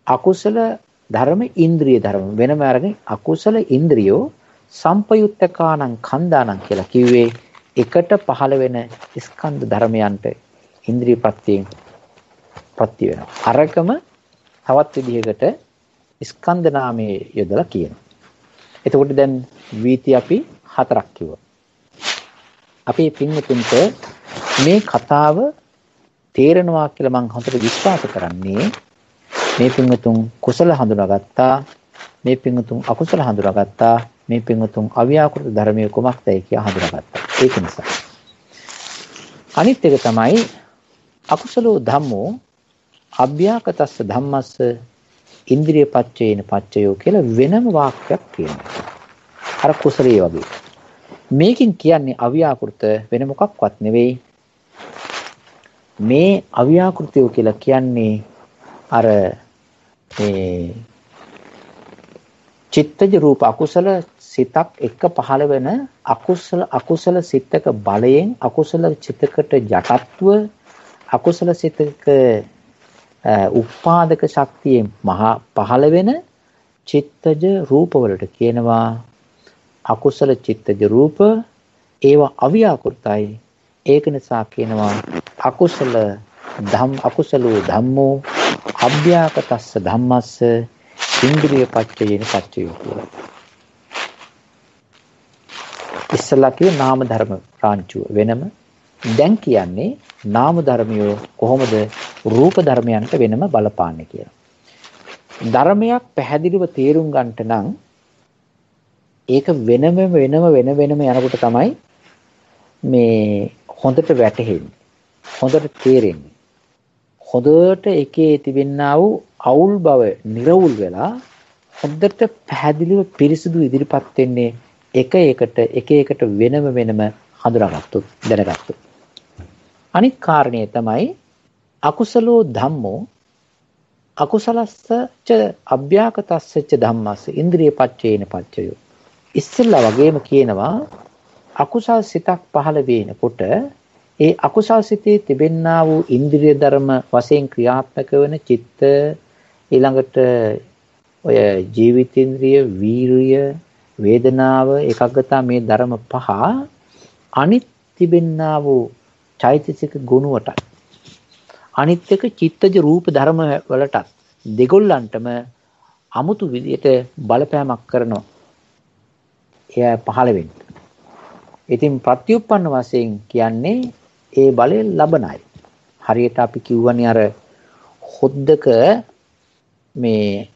අකුසල ධර්ම ඉන්ද්‍රිය ධර්ම වෙනම අරගෙන අකුසල ඉන්ද්‍රියෝ සම්පයුත්තකානං කන්දානං කියලා කිව්වේ එකට පහළ වෙන ස්කන්ධ ධර්මයන්ට ඉන්ද්‍රිය ප්‍රත්‍යයෙන් ප්‍රත්‍ය වෙනවා. අරකම තවත් විදිහකට ස්කන්ධ නාමයේ යොදලා කියනවා. එතකොට දැන් වීති අපි 4ක් කිව්වා. අපි පින්වතුන්ට මේ කතාව තේරෙනවා කියලා මම හොඳට විශ්වාස කරන්නේ මේ පින්වතුන් කුසල හඳුනාගත්තා. මේ පින්වතුන් අකුසල හඳුනාගත්තා. මේ පින්වතුන් අව්‍යාකෘත ධර්මයේ කුමක්දයි කියලා හඳුනාගත්තා. ඒක නිසා අනිත් එක තමයි අකුසලෝ ධම්මෝ අභ්‍යාකතස්ස ධම්මස්ස ඉන්ද්‍රිය පච්චේන පච්චයෝ කියලා වෙනම වාක්‍යයක් තියෙනවා. අර කුසලයේ වගේ. මේකෙන් කියන්නේ අව්‍යාකෘත වෙන මොකක්වත් නෙවෙයි. මේ අව්‍යාකෘතය කියලා කියන්නේ අර චිත්තජ රූප අකුසල සිතක් එක්ක පහළ වෙන අකුසල සිතක බලයෙන් අකුසල චිතකට යටත්ව අකුසල සිතක උපාදක ශක්තියෙන් පහළ වෙන චිත්තජ රූප වලට කියනවා අකුසල චිත්තජ රූප. ඒවා අව්‍යාකෘතයි. ඒක නිසා කියනවා අකුසලෝ ධම්මෝ අභ්‍යාකතස්ස ධම්මස්ස ඉන්ද්‍රිය පච්චයේන පච්චයෝ කියලා. ඉස්සලා කිව්වේ නාම ධර්ම රාංචුව වෙනම. දැන් කියන්නේ නාම ධර්මියෝ කොහොමද රූප ධර්මයන්ට වෙනම බලපාන්නේ කියලා. ධර්මයක් පැහැදිලිව තේරුම් ගන්නට නම් ඒක වෙනම යනකොට තමයි මේ හොඳට වැටහෙන්නේ. හොඳට තේරෙන්නේ. හොඳට එකේ තිබෙනා වූ අවුල් බව නිරවුල් වෙලා හොඳට පැහැදිලිව පිරිසිදු ඉදිරිපත් වෙන්නේ එක එකට වෙනම හඳුනාගත්තොත් දැනගත්තොත්. අනිත් කාරණේ තමයි අකුසලෝ ධම්මෝ අකුසලස්ස අභ්‍යාකතස්ස ධම්මස්ස ඉන්ද්‍රිය පච්චේන පච්චයෝ. ඉස්සෙල්ලා වගේම කියනවා අකුසල් සිතක් පහළ වෙනකොට ඒ අකුසල් සිතේ තිබෙන්නා වූ ඉන්ද්‍රිය ධර්ම වශයෙන් ක්‍රියාත්මක වන චිත්ත ඊළඟට ඔය ජීවිතේන්ද්‍රිය වීරිය වේදනාව ඒකාග්‍රතාව මේ ධර්ම පහ අනිත් තිබෙන්නා වූ චෛතසික ගුණවලට අනිත් එක චිත්තජ රූප ධර්ම වලට දෙගොල්ලන්ටම අමුතු විදියට බලපෑමක් කරනවා. එය පහළ වෙන්න. ඉතින් ප්‍රත්‍යুৎপন্ন වශයෙන් කියන්නේ ඒ බලය ලබන අය. හරියට අපි කියවනේ අර හොද්දක මේ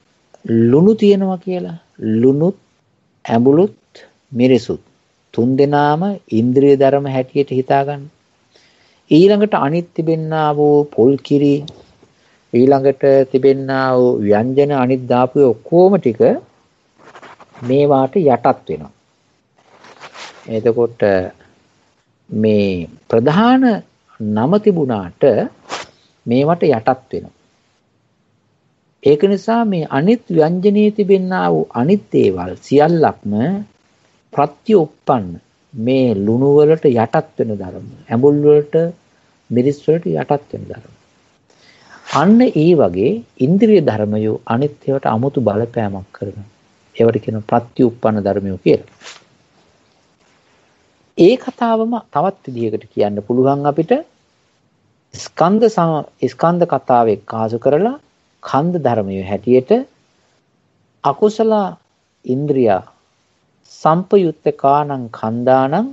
ලුණු තියෙනවා කියලා. ලුණුත් ඇඹුලුත් මිරිසුත් තුන් දෙනාම ඉන්ද්‍රිය ධර්ම හැටියට හිතා ගන්න. ඊළඟට අනිත් තිබෙන්නා වූ පොල් කිරි ඊළඟට තිබෙන්නා වූ ව්‍යංජන අනිත් දාපු ඔක්කොම ටික මේවාට යටත් වෙනවා. එතකොට මේ ප්‍රධාන නම තිබුණාට මේවට යටත් වෙනවා. ඒක නිසා මේ අනිත් ව්‍යංජනයේ තිබෙනා වූ අනිත් දේවල් සියල්ලක්ම ප්‍රත්‍යඋප්පන්න මේ ලුණු වලට යටත් වෙන ධර්ම. ඇඹුල් වලට මිරිස් වලට යටත් වෙන ධර්ම. අන්න ඒ වගේ ඉන්ද්‍රිය ධර්මයෝ අනිත් ඒවාට 아무තු බලපෑමක් කරනවා. ඒවට කියන ප්‍රත්‍යඋප්පන්න ධර්මයෝ කියලා. ඒ කතාවම තවත් විදිහකට කියන්න පුළුවන් අපිට ස්කන්ධ කතාව එක්කාසු කරලා ඛණ්ඩ ධර්මයේ හැටියට අකුසල ඉන්ද්‍රිය සම්පයුත්තකානං ඛණ්ඩානං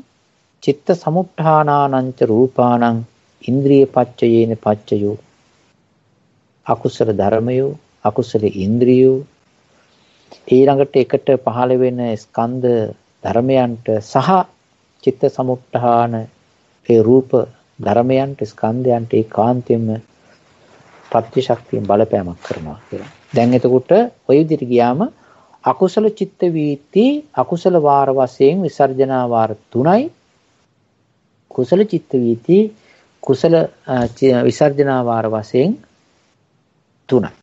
චිත්ත සමුත්ථානානං ච රූපානං ඉන්ද්‍රිය පච්චයේන පච්චයෝ අකුසල ධර්මයෝ අකුසල ඉන්ද්‍රියෝ ඊළඟට එකට පහළ වෙන ස්කන්ධ ධර්මයන්ට සහ චිත්ත සමුත්ථාන ඒ රූප ධර්මයන්ට ස්කන්ධයන්ට ඒකාන්තයෙන්ම ප්‍රතිශක්තියෙන් බලපෑමක් කරනවා කියලා. දැන් එතකොට ඔය විදිහට ගියාම අකුසල චිත්ත වීති අකුසල වාර වශයෙන් විසර්ජනා වාර 3යි. කුසල චිත්ත වීති කුසල විසර්ජනා වාර වශයෙන් 3යි.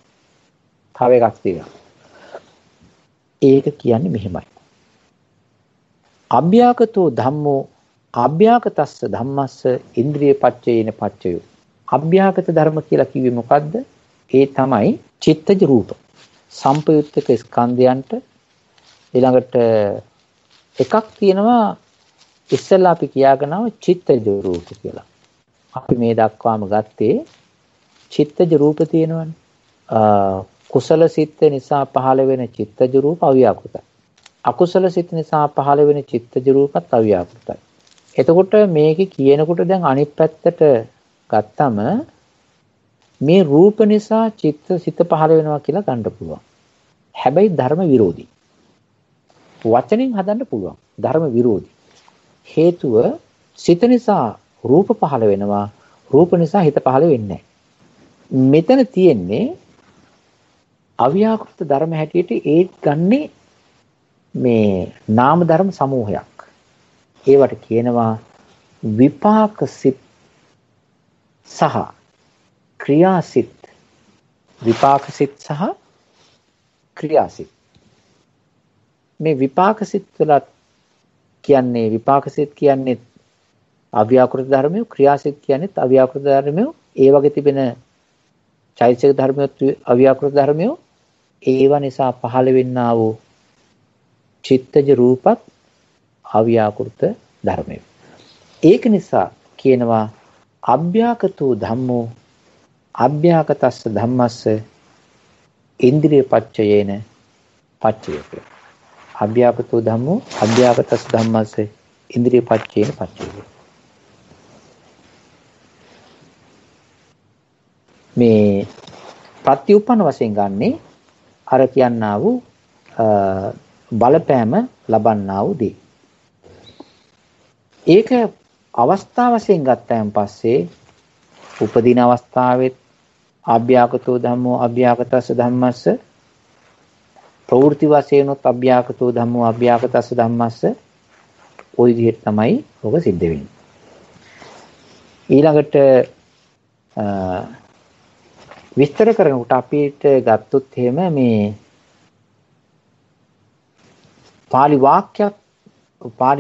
තව එකක් තියෙනවා. ඒක කියන්නේ මෙහෙමයි. අභ්‍යාකතෝ ධම්මෝ අභ්‍යාකතස්ස ධම්මස්ස ඉන්ද්‍රිය පච්චේන පච්චයෝ. අභ්‍යාකත ධර්ම කියලා කිව්වේ මොකද්ද? ඒ තමයි චිත්තජ රූප. සම්පයුත්තක ස්කන්ධයන්ට ඊළඟට එකක් තියෙනවා ඉස්සෙල්ලා අපි කියාගෙනව චිත්තජ රූප කියලා. අපි මේ දක්වාම ගත්තේ චිත්තජ රූප තියෙනවනේ. කුසල සිත් නිසා පහළ වෙන චිත්තජ රූප අව්‍යාකෘතයි. අකුසල සිත් නිසා පහළ වෙන චිත්තජ රූපත් අව්‍යාකෘතයි. එතකොට මේක කියනකොට දැන් අනිත් පැත්තට ගත්තම මේ රූප නිසා චිත්ත සිත පහළ වෙනවා කියලා ගන්න පුළුවන්. හැබැයි ධර්ම විරෝධී. වචනෙන් හදන්න පුළුවන්. ධර්ම විරෝධී. හේතුව සිත නිසා රූප පහළ වෙනවා. රූප නිසා හිත පහළ වෙන්නේ නැහැ. මෙතන තියෙන්නේ අව්‍යාකෘත ධර්ම හැටියට ඒ ගන්නේ මේ නාම ධර්ම සමූහයක්. ඒවට කියනවා විපාක සිත් සහ ක්‍රියාසිත. විපාක සිත් සහ ක්‍රියාසිත. මේ විපාක සිත් වල කියන්නේ විපාක සිත් කියන්නේ අව්‍යාකෘත ධර්මය, ක්‍රියාසිත කියන්නේ අව්‍යාකෘත ධර්මය. ඒ වගේ තිබෙන චෛතසික ධර්මයත් අව්‍යාකෘත ධර්මය. ඒව නිසා පහළ වෙන්නා වූ චිත්තජ රූපත් අව්‍යාකෘත ධර්මය. ඒක නිසා කියනවා අභ්‍යාකතෝ ධම්මෝ අභ්‍යාකතස්ස ධම්මස්ස ඉන්ද්‍රිය පච්චයේන පච්චයක. අභ්‍යාකතෝ ධම්මෝ අභ්‍යාකතස්ස ධම්මස්ස ඉන්ද්‍රිය පච්චයේන පච්චයක. මේ ප්‍රත්‍යඋපන්න වශයෙන් ගන්නේ අර කියන්නා වූ බලපෑම ලබන්නා වූ දේ. ඒක අවස්ථා වශයෙන් ගත්තයන් පස්සේ උපදින අවස්ථාවෙත් අභ්‍යාකතෝ ධම්මෝ අභ්‍යාකතස්ස ධම්මස්ස, ප්‍රවෘත්ති වශයෙන් උත් අභ්‍යාකතෝ ධම්මෝ අභ්‍යාකතස්ස ධම්මස්ස, ওই විදිහට තමයි ඔබ සිද්ධ වෙන්නේ. ඊළඟට විස්තර කරනකොට අපිට ගත්තොත් එහෙම මේ පාලි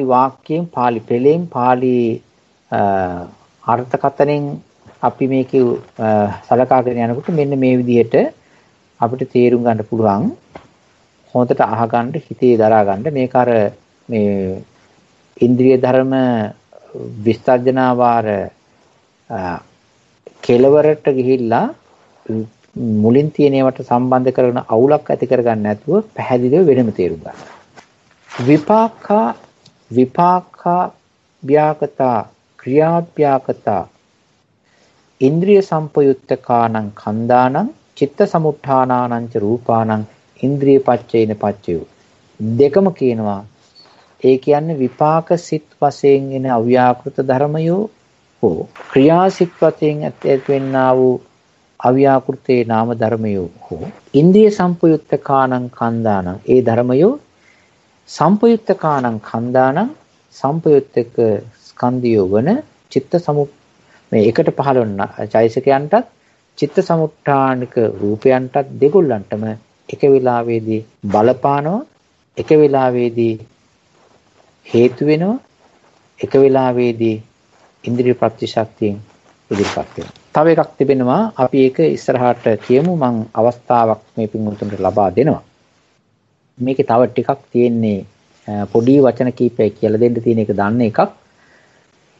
වාක්‍යයෙන් පාලි පෙළෙන් පාලි අර්ථකථනෙන් අපි මේක සලකාගෙන යනකොට මෙන්න මේ විදිහට අපිට තේරුම් ගන්න පුළුවන්. හොඳට අහගන්න, හිතේ දරා ගන්න. මේක අර මේ ඉන්ද්‍රිය ධර්ම විස්තරජනාවාර කෙලවරට ගිහිල්ලා මුලින් තියෙන ඒවාට සම්බන්ධ කරගෙන අවුලක් ඇති කරගන්න නැතුව පැහැදිලිව වෙනම තේරුම් ගන්න. විපාකා ව්‍යාකතා ක්‍රියාව්‍යාකතා ඉන්ද්‍රිය සම්පයුත්තකානං කන්දානං චිත්ත සමුත්ථානානං ච රූපානං ඉන්ද්‍රිය පච්චේන පච්චයෝ. දෙකම කියනවා. ඒ කියන්නේ විපාක සිත් වශයෙන් එන අව්‍යාකෘත ධර්මයෝ හෝ ක්‍රියාසිත වශයෙන් ඇතිවෙන්නා වූ අව්‍යාකෘතේ නාම ධර්මයෝ හෝ ඉන්ද්‍රිය සම්පයුත්තකානං කන්දානං ඒ ධර්මයෝ සම්පයුත්තකානං කන්දානං සම්පයුත්තක ස්කන්ධයෝ වන චිත්ත සමු මේ එකට පහළ වන චෛතසිකයන්ටත් චිත්ත සමුත්ථානික රූපයන්ටත් දෙගොල්ලන්ටම එක වෙලාවේදී බලපානවා, එක වෙලාවේදී හේතු වෙනවා, එක වෙලාවේදී ඉන්ද්‍රිය ප්‍රතිශක්තියෙන් ඉදිරිපත් වෙනවා. තව එකක් තිබෙනවා, අපි ඒක ඉස්සරහට කියමු. මම අවස්ථාවක් මේ පින්වතුන්ට ලබා දෙනවා. මේකේ තව ටිකක් තියෙන්නේ පොඩි වචන කීපයක් කියලා දෙන්න තියෙන එක දන්න එකක්.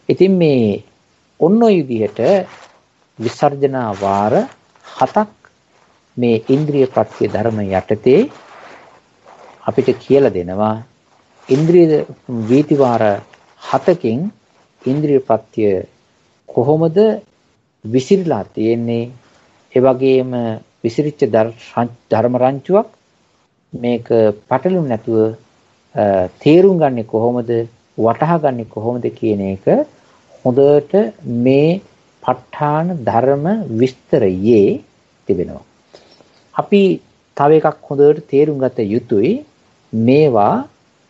ඉතින් මේ ඔන්න ඔය විදිහට විසර්ජනා වාර 7ක් මේ ඉන්ද්‍රිය ප්‍රත්‍ය ධර්ම යටතේ අපිට කියලා දෙනවා. ඉන්ද්‍රිය වීති වාර 7කින් ඉන්ද්‍රිය ප්‍රත්‍ය කොහොමද විසිරලා තියෙන්නේ? ඒ වගේම විසිරිච්ච ධර්ම රංචුවක් මේක පටලුම් නැතුව තේරුම් ගන්නේ කොහොමද, වටහා ගන්නේ කොහොමද කියන එක හොඳට මේ ප ဋ ාණ ධර්ම විස්තරයේ තිබෙනවා. අපි තව එකක් හොඳට තේරුම් ගත යුතුයි. මේවා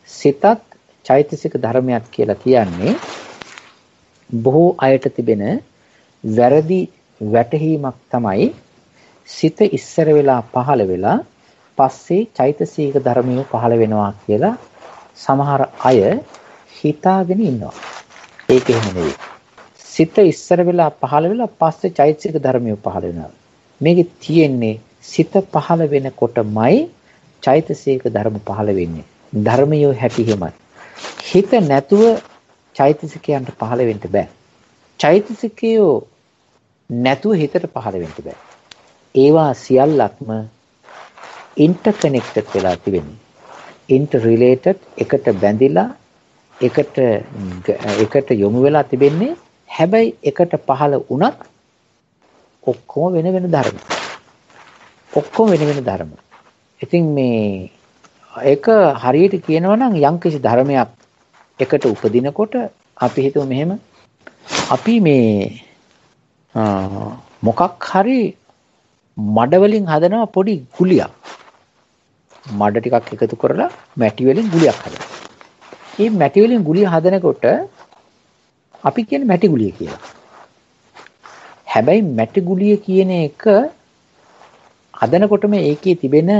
සිතත් චෛතසික ධර්මයක් කියලා කියන්නේ බොහෝ අයට තිබෙන වැරදි වැටහීමක් තමයි සිත ඉස්සර වෙලා පහළ වෙලා පස්සේ චෛතසික ධර්මිය පහළ වෙනවා කියලා සමහර අය හිතාගෙන ඉන්නවා. ඒක එහෙම නෙවෙයි. සිත ඉස්සර වෙලා පහළ වෙලා පස්සේ චෛතසික ධර්මිය පහළ වෙනවා. මේකේ තියෙන්නේ සිත පහළ වෙනකොටමයි චෛතසික ධර්ම පහළ වෙන්නේ. ධර්මිය හැටි හිමයි. හිත නැතුව චෛතසිකයන්ට පහළ වෙන්න බෑ. චෛතසිකයෝ නැතුව හිතට පහළ වෙන්න බෑ. ඒවා සියල්ලක්ම interconnected වෙලා තිබෙන්නේ. interrelated, එකට බැඳිලා එකට යොමු වෙලා තිබෙන්නේ. හැබැයි එකට පහළ වුණත් ඔක්කොම වෙන වෙන ධර්ම. ඔක්කොම වෙන වෙන ධර්ම. ඉතින් මේ ඒක හරියට කියනවා නම් යම්කිසි ධර්මයක් එකට උපදිනකොට අපි හිතුව මෙහෙම අපි මේ මොකක් හරි මඩ වලින් හදනවා පොඩි ගුලියක්. මඩ ටිකක් එකතු කරලා මැටි වලින් ගුලියක් හදනවා. මේ මැටි වලින් ගුලිය හදනකොට අපි කියන්නේ මැටි ගුලිය කියලා. හැබැයි මැටි ගුලිය කියන එක හදනකොටම ඒකේ තිබෙන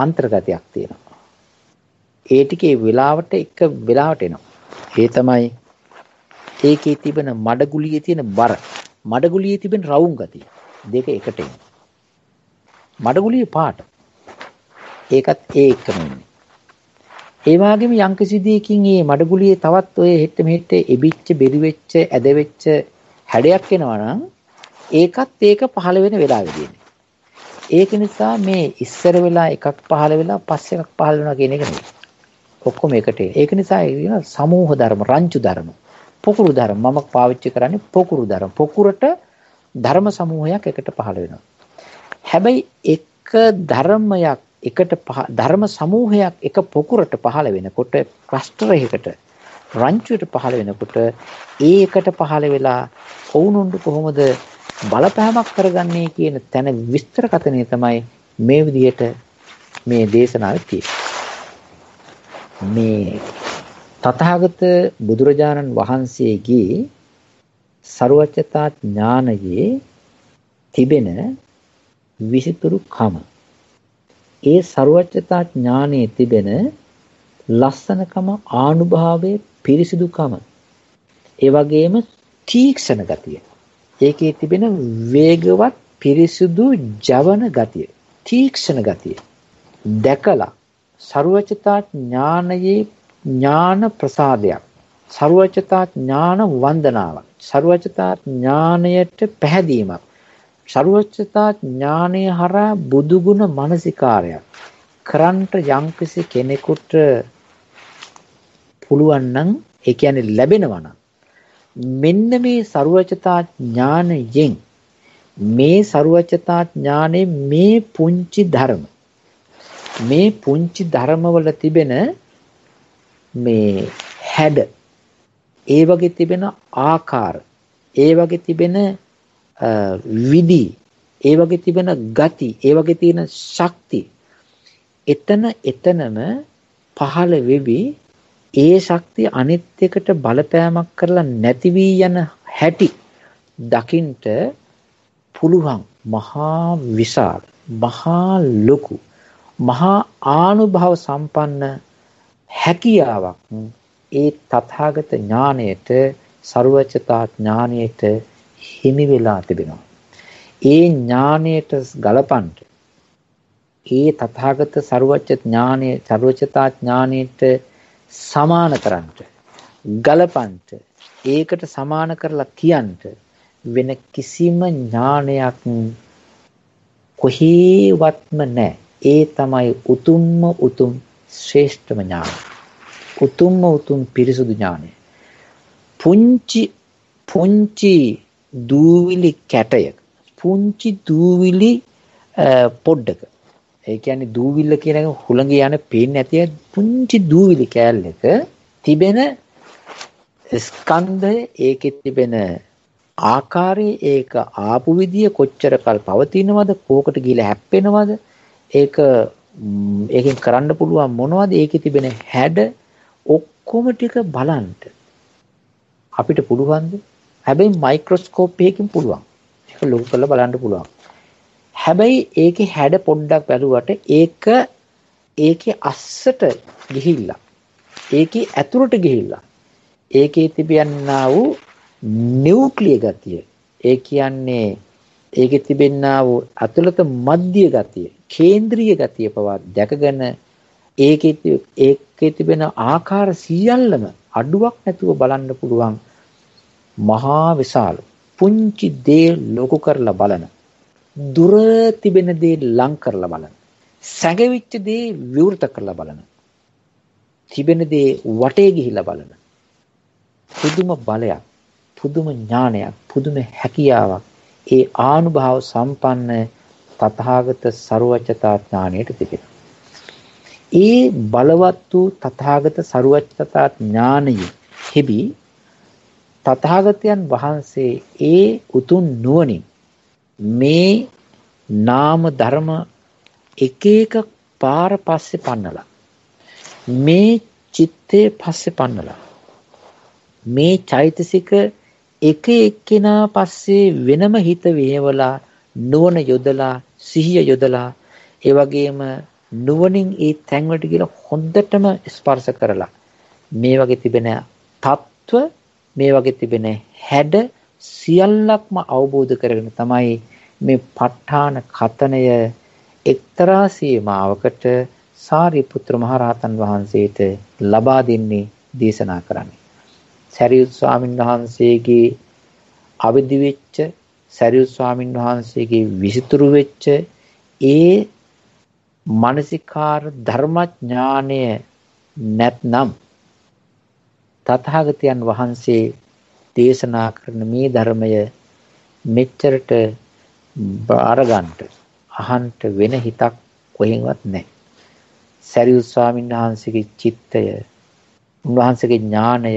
අන්තර්ගතයක් තියෙනවා. ඒ ටිකේ වෙලාවට එක වෙලාවට එනවා. ඒ තමයි ඒකේ තිබෙන මඩ ගුලියේ තියෙන බර. මඩ ගුලියේ තිබෙන රවුම් ගතිය. දෙක එකට එනවා. මඩ ගුලියේ පාට. ඒකත් ඒ එකම ඉන්නේ. ඒ වගේම යම්කිසි දෙයකින් මේ මඩ ගුලියේ තවත් ඔය හෙට මෙහෙට එබිච්ච බෙරි වෙච්ච ඇද වෙච්ච හැඩයක් එනවා නම් ඒකත් ඒක පහළ වෙන වෙලාවෙදී. ඒක නිසා මේ ඉස්සර වෙලා එකක් පහළ වෙලා පස්සේ එකක් පහළ වෙනවා කියන එක නෙවෙයි. ඔක්කොම එකට. ඒක නිසා කියන සමූහ ධර්ම, රංචු ධර්ම, පොකුරු ධර්ම මම පාවිච්චි කරන්නේ පොකුරු ධර්ම. පොකුරට ධර්ම සමූහයක් එකට පහළ වෙනවා. හැබැයි එක ධර්මයක් එකට ධර්ම සමූහයක් එක පොකුරට පහළ වෙනකොට ක්ලස්ටර් එකකට රංචුවට පහළ වෙනකොට ඒකට පහළ වෙලා වුණුන්ට කොහොමද බලපෑමක් කරගන්නේ කියන තැන විස්තර කතනේ තමයි මේ විදිහට මේ දේශනාවේ තියෙන්නේ. මේ තථාගත බුදුරජාණන් වහන්සේගේ සර්වඥතා ඥානයේ තිබෙන විසිතුරුකම, ඒ සර්වඥතා ඥානයේ තිබෙන ලස්සනකම, ආනුභාවයේ පිරිසිදුකම, ඒ වගේම තීක්ෂණ ගතිය, ඒකේ තිබෙන වේගවත් පිරිසිදු ජවන ගතිය, තීක්ෂණ ගතිය දැකලා සර්වඥතා ඥානයේ ඥාන ප්‍රසාදයක්, සර්වඥතා ඥාන වන්දනාවක්, සර්වඥතා ඥානයට පැහැදීමක්, සර්වඥතා ඥානය හරහා බුදුගුණ මනසිකාරයක් කරන්ට යම්කිසි කෙනෙකුට පුළුවන් නම්, ඒ කියන්නේ ලැබෙනවා නම්, මෙන්න මේ සර්වඥතා ඥානයෙන්, මේ සර්වඥතා ඥානයේ මේ පුංචි ධර්ම, මේ පුංචි ධර්මවල තිබෙන මේ හැඩ, ඒ වගේ තිබෙන ආකාර, ඒ වගේ තිබෙන විදි, ඒ වගේ තිබෙන ගති, ඒ වගේ තියෙන ශක්ති එතනම පහළ වෙවි. ඒ ශක්තිය අනිත් එකට බලපෑමක් කරලා නැති වී යන හැටි දකින්ට පුළුවන් මහා විශාල, මහා ලොකු, මහා ආනුභව සම්පන්න හැකියාවක් ඒ තථාගත ඥාණයට, සර්වඥතා ඥාණයට හිමි වෙලා තිබෙනවා. ඒ ඥාණයට ගලපන්ට, ඒ තථාගත සර්වඥ ඥාණය, සර්වඥතා ඥාණයට සමාන කරන්ට, ගලපන්ට, ඒකට සමාන කරලා කියන්ට වෙන කිසිම ඥානයක් කොහේවත්ම නැහැ. ඒ තමයි උතුම්ම උතුම් ශ්‍රේෂ්ඨම ඥානය. උතුම්ම උතුම් පිරිසුදු ඥානය. පුංචි දූවිලි කැටයක, පුංචි දූවිලි පොඩ්ඩක, ඒ කියන්නේ දූවිල්ල කියන එක හුළඟ යන පේන්නේ නැති පුංචි දූවිලි කෑල්ලක තිබෙන ස්කන්ධය, ඒකෙ තිබෙන ආකාරය, ඒක ආපු විදිය කොච්චර කල් පවතිනවද, කෝකට ගිහලා හැප්පෙනවද, ඒකෙන් කරන්න පුළුවන් මොනවද, ඒකේ තිබෙන හැඩ ඔක්කොම ටික බලන්න අපිට පුළුවන්ද? හැබැයි මයික්‍රොස්කෝප් එකකින් පුළුවන්. ඒක ලොකු කරලා බලන්න පුළුවන්. හැබැයි ඒකේ හැඩ පොඩ්ඩක් බැලුවට ඒකේ අස්සට ගිහිල්ලා, ඒකේ ඇතුළට ගිහිල්ලා, ඒකේ තිබෙනා වූ නියුක්ලිය ගතිය, ඒ කියන්නේ ඒකේ තිබෙනා වූ අතුලත මධ්‍ය ගතිය, කේන්ද්‍රීය ගතිය පවා දැකගෙන ඒකේ තිබෙන ආකාර සියල්ලම අඩුවක් නැතුව බලන්න පුළුවන් මහා විශාල පුංචි දේ ලොකු කරලා බලන, දුර තිබෙන දේ ලං කරලා බලන, සැඟවිච්ච දේ විවෘත කරලා බලන, තිබෙන දේ වටේ ගිහිලා බලන පුදුම බලයක්, පුදුම ඥානයක්, පුදුම හැකියාවක් ඒ ආනුභාව සම්පන්න තථාගත සර්වචතා ඥාණයට තිබෙනවා. ඒ බලවත් වූ තථාගත සර්වචතා ඥානයේ හිබි තථාගතයන් වහන්සේ ඒ උතුම් නුවණින් මේ නාම ධර්ම එක එක පාර පස්සේ පන්නලා මේ චිත්තේ පස්සේ පන්නලා මේ චෛතසික එක එක්කෙනා පස්සේ වෙනම හිත වේවලා නුවණ යොදලා සිහිය යොදලා ඒ වගේම නුවණින් ඒ තැන් වලට ගිහලා හොඳටම ස්පර්ශ කරලා මේ වගේ තිබෙන තත්ත්ව මේ වගේ තිබෙන හැඩ සියල්ලක්ම අවබෝධ කරගෙන තමයි මේ ප ဋ ාණ කතනය එක්තරා සීමාවකට සාරිපුත්‍ර මහරහතන් වහන්සේට ලබා දෙන්නේ දේශනා කරන්නේ. සරියුත් ස්වාමීන් වහන්සේගේ අවදි වෙච්ච සරියුත් ස්වාමීන් වහන්සේගේ විසිතුරු වෙච්ච ඒ මානසිකාර ධර්මඥානය නැත්නම් තථාගතයන් වහන්සේ දේශනා කරන මේ ධර්මය මෙච්චරට බාරගන්නට අහන්ට වෙන හිතක් කොහෙන්වත් නැහැ. සරියුත් ස්වාමීන් වහන්සේගේ චිත්තය, උන්වහන්සේගේ ඥානය,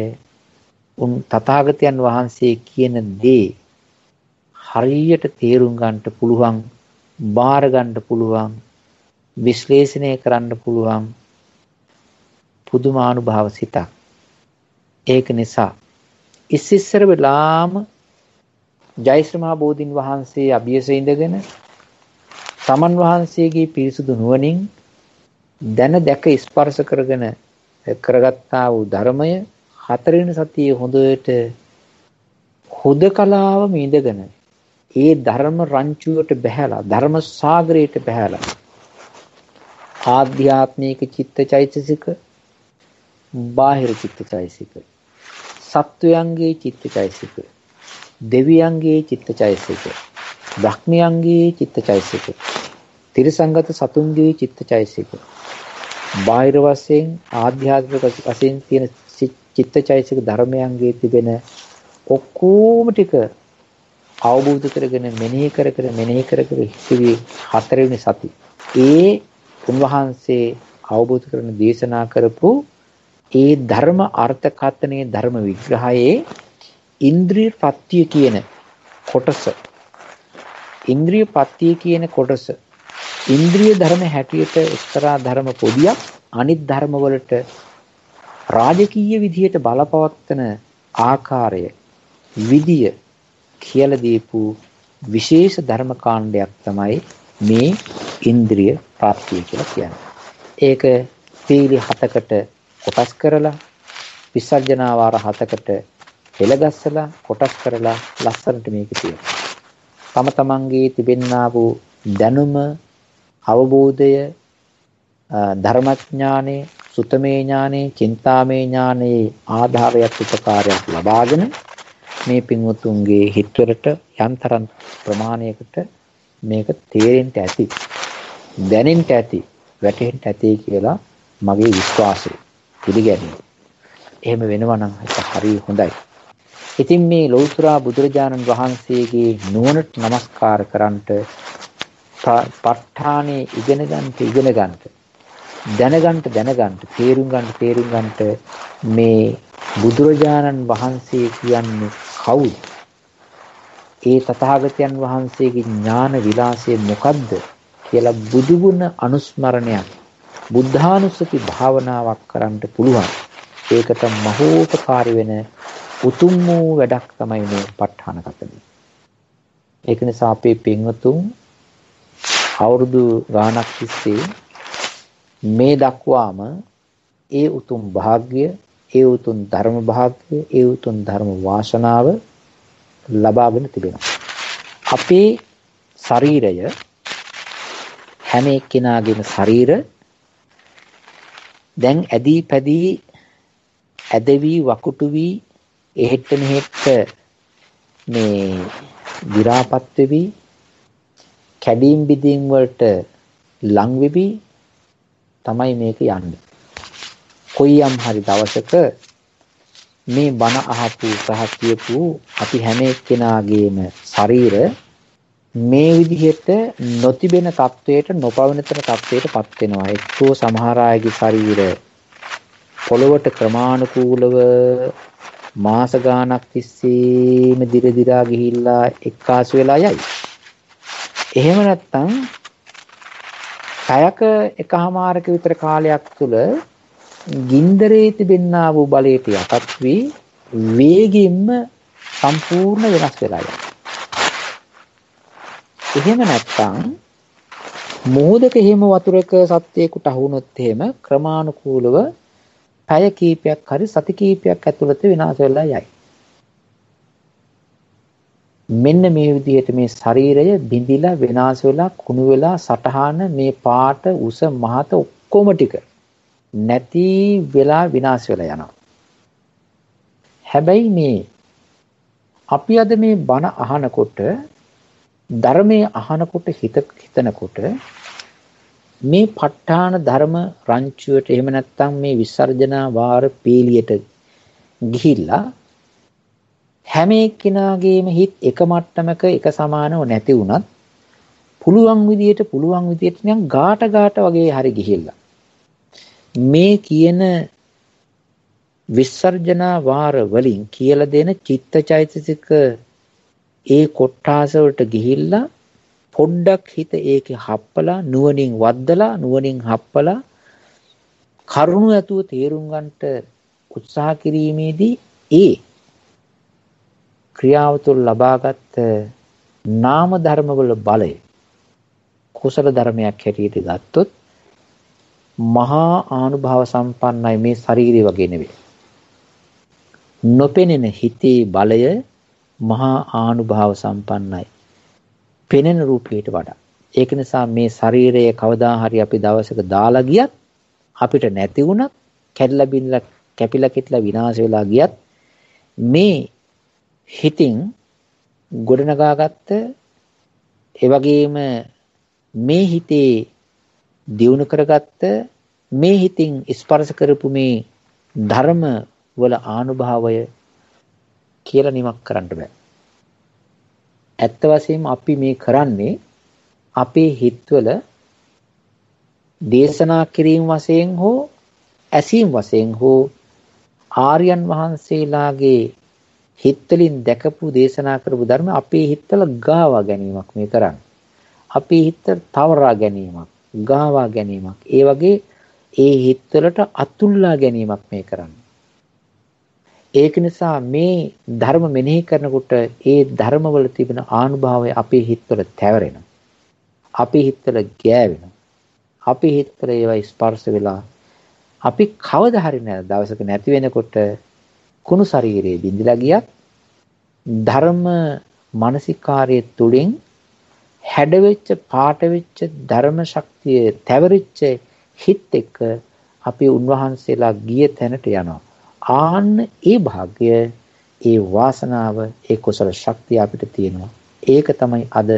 තථාගතයන් වහන්සේ කියන දේ හරියට තේරුම් ගන්නට පුළුවන්, බාර ගන්න පුළුවන්, විශ්ලේෂණය කරන්න පුළුවන් පුදුමානුභාව සිතක්. ඒක නිසා ඉස්සර වෙලාම ජයශ්‍රී මහ බෝධින් වහන්සේ අභියස ඉඳගෙන තමන් වහන්සේගේ පිරිසුදු නුවණින් දැන දැක ස්පර්ශ කරගෙන කරගත්තා වූ ධර්මය හතරවෙනි සතියේ හොඳට හුදකලාවම ඉඳගෙන ඒ ධර්ම රංචුවට බැහැලා ධර්ම සාගරයට බැහැලා ආධ්‍යාත්මික චිත්තචෛතසික, බාහිර චිත්තචෛතසික, සත්වයන්ගේ චිත්තචෛතසික, දෙවියන්ගේ චිත්තචෛතසික, බ්‍රහ්මයන්ගේ චිත්තචෛතසික, තිරසංගත සතුන්ගේ චිත්තචෛතසික, බාහිර වශයෙන් ආධ්‍යාත්මික වශයෙන් තියෙන චිත්තචෛතසික ධර්මයන්ගේ තිබෙන ඔක්කොම ටික අවබෝධ කරගෙන මෙනෙහි කර හිතුවේ හතරවෙනි සති. ඒ උන්වහන්සේ අවබෝධ කරන දේශනා කරපු ඒ ධර්ම අර්ථකථනයේ ධර්ම විග්‍රහයේ ඉන්ද්‍රිය පත්‍ය කියන කොටස, ඉන්ද්‍රිය පත්‍ය කියන කොටස ඉන්ද්‍රිය ධර්ම හැටියට එක්තරා ධර්ම පොදියක් අනිත් ධර්ම වලට රාජකීය විදියට බලපවත්වන ආකාරය විදිය කියලා දීපු විශේෂ ධර්ම කාණ්ඩයක් තමයි මේ ඉන්ද්‍රිය ප්‍රත්‍ය කියලා කියන්නේ. ඒක පීලි 7කට කොටස් කරලා විසර්ජනාවාර 7කට පෙළගස්සලා කොටස් කරලා ලස්සනට මේක තියෙනවා. තම තමන්ගේ තිබෙන්නා වූ දැනුම, අවබෝධය, ධර්මඥානෙ, සුතමේ ඥානෙ, චින්තාමේ ඥානෙ ආධාරයක් උපකාරයක් ලබාගෙන මේ පින්වතුන්ගේ හිතවලට යම්තරම් ප්‍රමාණයකට මේක තේරෙන්න ඇති, දැනෙන්න ඇති, වැටහෙන්න ඇති කියලා මගේ විශ්වාසය පිළිගැනීම. එහෙම වෙනවා නම් ඒක හරි හොඳයි. ඉතින් මේ ලෞතර බුදුරජාණන් වහන්සේගේ නුවණට নমස්කාර කරන්ට ප ဋ ාණේ ඉගෙන ගන්නට දැනගන්න තේරුම් ගන්නට මේ බුදුරජාණන් වහන්සේ කියන්නේ කවුද? ඒ තථාගතයන් වහන්සේගේ ඥාන විලාසය මොකද්ද කියලා බුදුගුණ අනුස්මරණයක්, බුද්ධානුස්සති භාවනාවක් කරන්න පුළුවන්. ඒකට මහෝපකාරී වෙන උතුම් වූ වැඩක් තමයි මේ ප ဋ ාණ කතනය. ඒක නිසා අපේ පින්වතුන් අවුරුදු ගාණක් තිස්සේ මේ දක්වාම ඒ උතුම් වාග්ය, ඒ උතුම් ධර්ම වාග්ය, ඒ උතුම් ධර්ම වාසනාව ලබාගෙන තිබෙනවා. අපේ ශරීරය, හැම එක්කෙනාගේම ශරීර දැන් ඇදී පැදී ඇදවි වකුටු වී එහෙට මෙහෙට මේ විරාපත් වෙවි, කැඩීම් බිදීම් වලට ලං වෙවි තමයි මේක යන්නේ. කොයියම් හරි දවසක මේ බණ අහපු සහ කියපු අපි හැම එක්කෙනාගේම ශරීර මේ විදිහට නොතිබෙන තත්වයට නොපවනතර තත්වයට පත් වෙනවා. එක්කෝ සමහර අයගේ ශරීරය පොළොවට ක්‍රමානුකූලව මාස ගාණක් තිස්සේම දිරදිරා ගිහිල්ලා එක්කාසු වෙලා යයි. එහෙම නැත්නම් පැයක එකහමාරක විතර කාලයක් තුල ගින්දරේ තිබෙනා වූ බලයට යටත් වී වේගින්ම සම්පූර්ණ වෙනස් වෙලා යනවා. එහෙම නැත්නම් මොහොතක එහෙම වතුරක සත්‍යයකට අහුනොත් එහෙම ක්‍රමානුකූලව පැය කීපයක් හරි සති කීපයක් ඇතුළත විනාශ වෙලා යයි. මෙන්න මේ විදිහට මේ ශරීරය බිඳිලා විනාශ වෙලා කුණු වෙලා සටහන මේ පාට උස මහත ඔක්කොම ටික නැති වෙලා විනාශ වෙලා යනවා. හැබැයි මේ අපි අද මේ බණ අහනකොට ධර්මයේ අහනකොට හිතනකොට මේ ප ဋ ාණ ධර්ම රංචුවට එහෙම නැත්නම් මේ විසර්ජනා වාර පීලියට ගිහිල්ලා හැම එක්කිනාගේම හිත එක මට්ටමක එක සමානව නැති වුණත් පුළුවන් විදියට නිකන් ගාට වගේ හරි ගිහිල්ලා මේ කියන විසර්ජනා වාර වලින් කියලා දෙන චිත්තචෛතසික ඒ කොට්ටාස වලට ගිහිල්ලා පොඩ්ඩක් හිත ඒකේ හප්පලා නුවණින් වද්දලා නුවණින් හප්පලා කරුණු ඇතුව තේරුම් ගන්නට උත්සාහ කිරීමේදී ඒ ක්‍රියාව තුළ ලබාගත් නාම ධර්මවල බලය කුසල ධර්මයක් හැටියට ගත්තොත් මහා ආනුභාව සම්පන්නයි මේ ශරීරය වගේ නෙවෙයි. නොපෙනෙන හිතේ බලය මහා ආනුභාව සම්පන්නයි. පෙනෙන රූපයට වඩා. ඒක නිසා මේ ශරීරය කවදා හරි අපි දවසක දාලා ගියත් අපිට නැති වුණත් කැඩලා බිඳලා කැපිලා කිట్లా විනාශ වෙලා ගියත් මේ හිතින් ගොඩනගාගත්ත ඒ වගේම මේ හිතේ දියුණු කරගත්ත මේ හිතින් ස්පර්ශ කරපු මේ ධර්ම වල ආනුභාවය කියලා නිමක් කරන්න බෑ. ඇත්ත වශයෙන්ම අපි මේ කරන්නේ අපේ හිතවල දේශනා කිරීම වශයෙන් හෝ ඇසීම් වශයෙන් හෝ ආර්යයන් වහන්සේලාගේ හිතවලින් දැකපු දේශනා කරපු ධර්ම අපේ හිතවල ගාවා ගැනීමක් මේ කරන්නේ. අපේ හිත තවරා ගැනීමක්, ගාවා ගැනීමක්. ඒ වගේ ඒ හිතවලට අතුල්ලා ගැනීමක් මේ කරන්නේ. ඒක නිසා මේ ධර්ම මෙනෙහි කරනකොට ඒ ධර්මවල තිබෙන ආනුභාවය අපේ හිතවල තැවරෙනවා. අපේ හිතවල ගෑවෙනවා. අපේ හිතවල ඒවා ස්පර්ශ වෙලා අපි කවදා හරි දවසක නැති වෙනකොට කුණු ශරීරයේ බිඳිලා ගියත් ධර්ම මානසිකාරයේ තුලින් හැඩවෙච්ච පාට වෙච්ච ධර්ම ශක්තිය තැවරිච්ච හිත එක්ක අපි උන්වහන්සේලා ගිය තැනට යනවා. ආන්න ඒ භාග්‍ය, ඒ වාසනාව, ඒ කුසල ශක්තිය අපිට තියෙනවා. ඒක තමයි අද